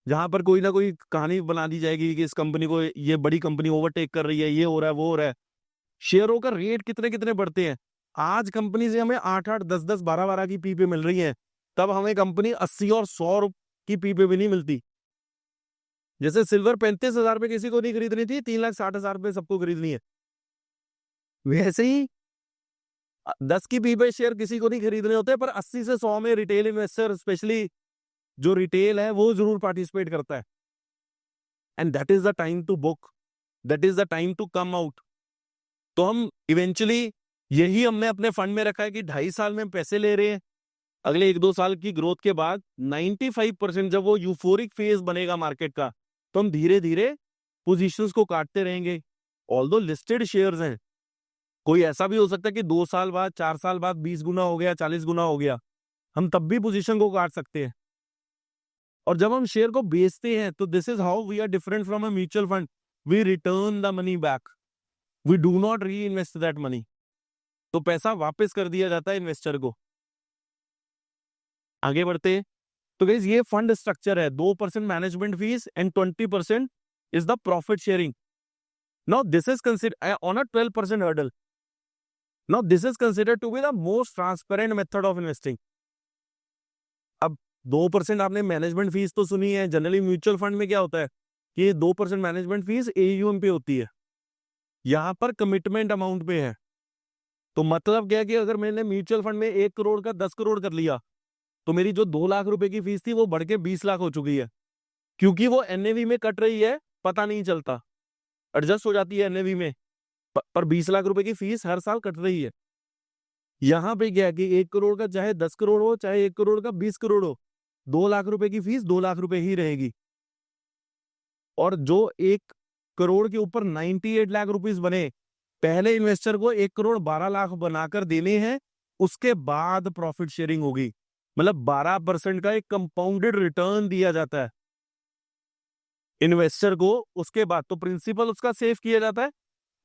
जहां पर कोई ना कोई कहानी बना दी जाएगी कि इस कंपनी को, ये बड़ी कंपनी ओवरटेक कर रही है, ये हो रहा है, वो हो रहा है। शेयरों का रेट कितने कितने बढ़ते हैं। आज कंपनी से हमें 8-8, 10-10, 12-12 की पी पे मिल रही है, तब हमें कंपनी 80 और 100 की पी पे भी नहीं मिलती। जैसे सिल्वर 35,000 पे किसी को नहीं खरीदनी थी, 3,60,000 पे सबको खरीदनी है। वैसे ही 10 की पी पे शेयर किसी को नहीं खरीदने होते, पर 80 से 100 में रिटेल इन्वेस्टर, स्पेशली जो रिटेल है, वो जरूर पार्टिसिपेट करता है। And that is the time to book, that is the time to come out. तो हम इवेंचुअली यही हमने अपने फंड में रखा है कि 2.5 साल में हम पैसे ले रहे हैं, अगले 1-2 साल की ग्रोथ के बाद 95% जब वो यूफोरिक फेज बनेगा मार्केट का, तो हम धीरे धीरे पोजीशंस को काटते रहेंगे। ऑल्दो लिस्टेड शेयर्स हैं, कोई ऐसा भी हो सकता है कि 2 साल बाद, 4 साल बाद 20 गुना हो गया, 40 गुना हो गया, हम तब भी पोजीशन को काट सकते हैं। और जब हम शेयर को बेचते हैं तो this is how we are different from a mutual fund. We return the money back, we do not reinvest that money. तो पैसा वापस कर दिया जाता है इन्वेस्टर को। आगे बढ़ते हैं। तो गाइस ये फंड स्ट्रक्चर है, 2% management fees and 20% is the profit sharing. Now this is consider on a 12% hurdle. Now this is considered to be the most transparent method of investing. अब 2% आपने मैनेजमेंट फीस तो सुनी है। Generally mutual fund में क्या होता है कि 2% मैनेजमेंट फीस एयूएम पे होती है, यहां पर कमिटमेंट अमाउंट पे है। तो मतलब क्या है कि अगर मैंने म्यूचुअल फंड में 1 करोड़ का 10 करोड़ कर लिया, तो मेरी जो 2 लाख रुपए की फीस थी वो बढ़ के 20 लाख हो चुकी है, क्योंकि वो एनएवी में कट रही है, पता नहीं चलता, एडजस्ट हो जाती है एनएवी में, पर 20 लाख रुपए की फीस हर साल कट रही है। यहां पे क्या है कि 1 करोड़ का चाहे 10 करोड़ हो, चाहे 1 करोड़ का 20 करोड़ हो, 2 लाख रुपए की फीस 2 लाख रुपए ही रहेगी। और जो 1 करोड़ के ऊपर 98 लाख रुपीस बने, पहले इन्वेस्टर को 1 करोड़ 12 लाख बनाकर देने हैं, उसके बाद प्रॉफिट शेयरिंग होगी। मतलब 12% का एक कंपाउंडेड रिटर्न दिया जाता है इन्वेस्टर को। उसके बाद तो प्रिंसिपल उसका सेव किया जाता है,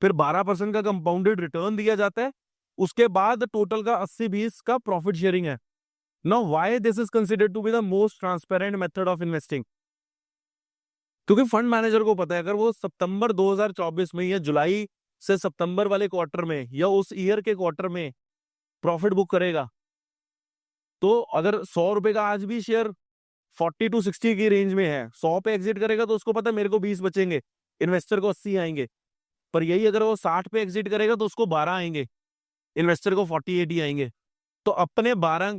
फिर 12% का कंपाउंडेड रिटर्न दिया जाता है, उसके बाद टोटल का 80-20 का प्रॉफिट शेयरिंग है। Now why this is considered to be the most transparent method of investing? क्योंकि फंड मैनेजर को पता है अगर वो सितंबर 2024 में या जुलाई से सितंबर वाले क्वार्टर में या उस ईयर के क्वार्टर में प्रॉफिट बुक करेगा, तो अगर 100 रुपए का आज भी शेयर 40 to 60 की रेंज में है, 100 पे एग्जिट करेगा तो उसको पता है मेरे को 20 बचेंगे, इन्वेस्टर को 80 आएंगे। पर यही अगर वो 60 पे एग्जिट करेगा तो उसको 12 आएंगे, इन्वेस्टर को 48 ही आएंगे। तो अपने 12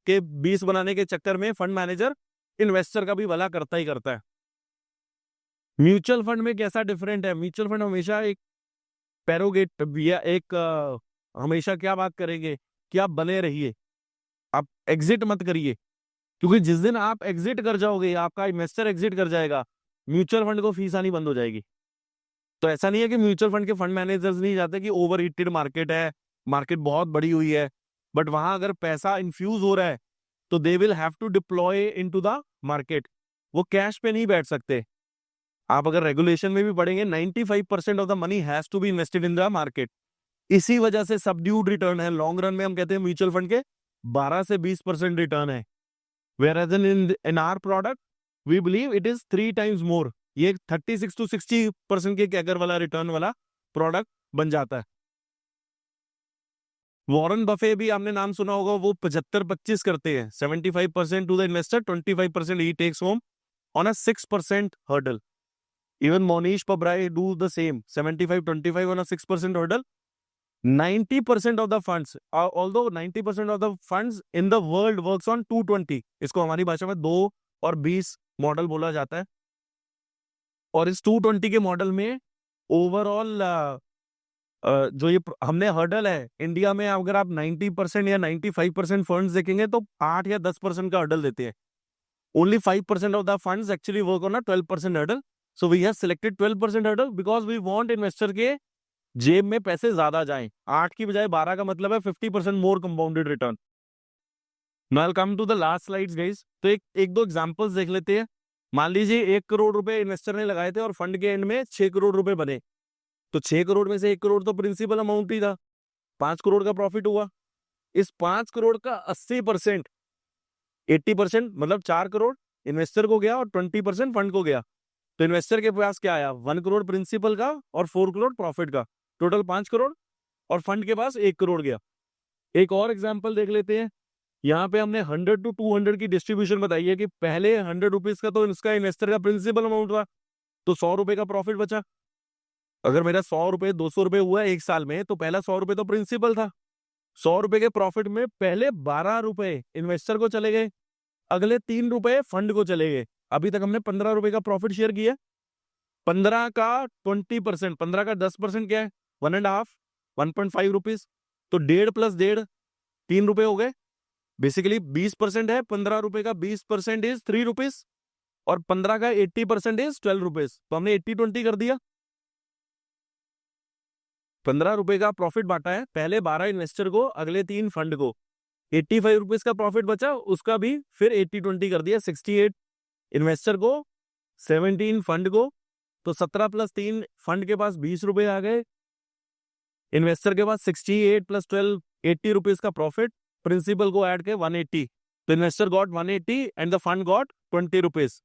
के 20 बनाने के चक्कर में फंड मैनेजर इन्वेस्टर का भी भला करता ही करता है। म्यूचुअल फंड में कैसा डिफरेंट है? म्यूचुअल फंड हमेशा एक पैरोगेट या एक हमेशा क्या बात करेंगे कि आप बने रहिए, आप एग्जिट मत करिए, क्योंकि जिस दिन आप एग्जिट कर जाओगे, आपका इन्वेस्टर एग्जिट कर जाएगा, म्यूचुअल फंड को फीस आनी बंद हो जाएगी। तो ऐसा नहीं है कि म्यूचुअल फंड के फंड मैनेजर्स नहीं चाहते कि ओवर हीटेड मार्केट है, मार्केट बहुत बड़ी हुई है, बट वहां अगर पैसा इन्फ्यूज हो रहा है तो they will have to deploy into the market. वो कैश पे नहीं बैठ सकते। आप अगर रेगुलेशन में भी पढ़ेंगे, 95% of the money has to be invested in the market. इसी वजह से सबड्यूड रिटर्न है। लॉन्ग रन में हम कहते हैं म्यूचुअल फंड के 12 से 20% रिटर्न है, whereas in our product we believe it is 3 times more। ये 36 to 60% के कैगर वाला रिटर्न वाला प्रोडक्ट बन जाता है। वॉरेन बफे भी आपने नाम सुना होगा, वो 75-25 करते हैं, 75% to the investor, 25% he takes home on a 6% hurdle. Even Mohnish Pabrai do the same, 75-25 on a 6% hurdle. 90% of the funds, although 90% of the funds in the world works on 220, इसको हमारी भाषा में 2 और 20 मॉडल बोला जाता है। और इस 220 के मॉडल में ओवरऑल जो ये हमने हर्डल है इंडिया में, अगर आप 90% या 95% फंड्स देखेंगे तो 8 या 10% का हर्डल देते हैं। Only 5% of the funds actually work on a 12% hurdle. So we have selected 12% hurdle because we want investor के जेब में पैसे ज्यादा जाएं। 8 की बजाय 12 का मतलब है 50% more compounded return. Now come to the last slides guys. तो एक दो एग्जांपल्स देख लेते हैं। मान लीजिए 1 करोड़ रुपए इन्वेस्टर ने लगाए थे और फंड के एंड में 6 करोड़ रुपए बने, तो 6 करोड़ में से 1 करोड़ तो प्रिंसिपल अमाउंट ही था, 5 करोड़ का प्रॉफिट हुआ। इस 5 करोड़ का 80%, 80% मतलब 4 करोड़ इन्वेस्टर को गया और 20% फंड को गया। तो इन्वेस्टर के पास क्या आया? 1 करोड़ प्रिंसिपल का और 4 करोड़ प्रॉफिट का, टोटल 5 करोड़, और फंड के पास 1 करोड़ गया। एक और एग्जांपल देख लेते हैं। यहाँ पे हमने 100 to 200 की डिस्ट्रीब्यूशन बताई है कि पहले 100 रुपीज का तो इसका इन्वेस्टर का प्रिंसिपल अमाउंट था, तो 100 रुपए का प्रॉफिट बचा। अगर मेरा 100 रुपए 200 रुपए हुआ एक साल में, तो पहला 100 रुपए तो प्रिंसिपल था। 100 रुपए के प्रॉफिट में पहले 12 रुपए इन्वेस्टर को चले गए, अगले 3 रुपए फंड को चले गए। अभी तक हमने 15 रुपए का प्रॉफिट शेयर किया। 15 का 20%, 15 का 10% क्या है? 1.5, 1.5 रुपीज। तो 1.5 + 1.5 3 रुपए हो गए। बेसिकली 20% है, 15 रुपए का 20% इज 3 रुपीज, और 15 का 80% इज 12 रुपीज। तो हमने 80-20 कर दिया। ₹15 का प्रॉफिट बांटा है, पहले 12 इन्वेस्टर को, अगले 3 फंड को। 85 रुपीज का प्रॉफिट बचा, उसका भी फिर 80-20 कर दिया, 68 इन्वेस्टर को, 17 फंड को, तो 17 प्लस 3 फंड के पास 20 रुपए आ गए, इन्वेस्टर के पास 68 प्लस 12 80 रुपीज का प्रॉफिट, प्रिंसिपल को ऐड के 180, तो investor got 180 and the fund got 20 rupees.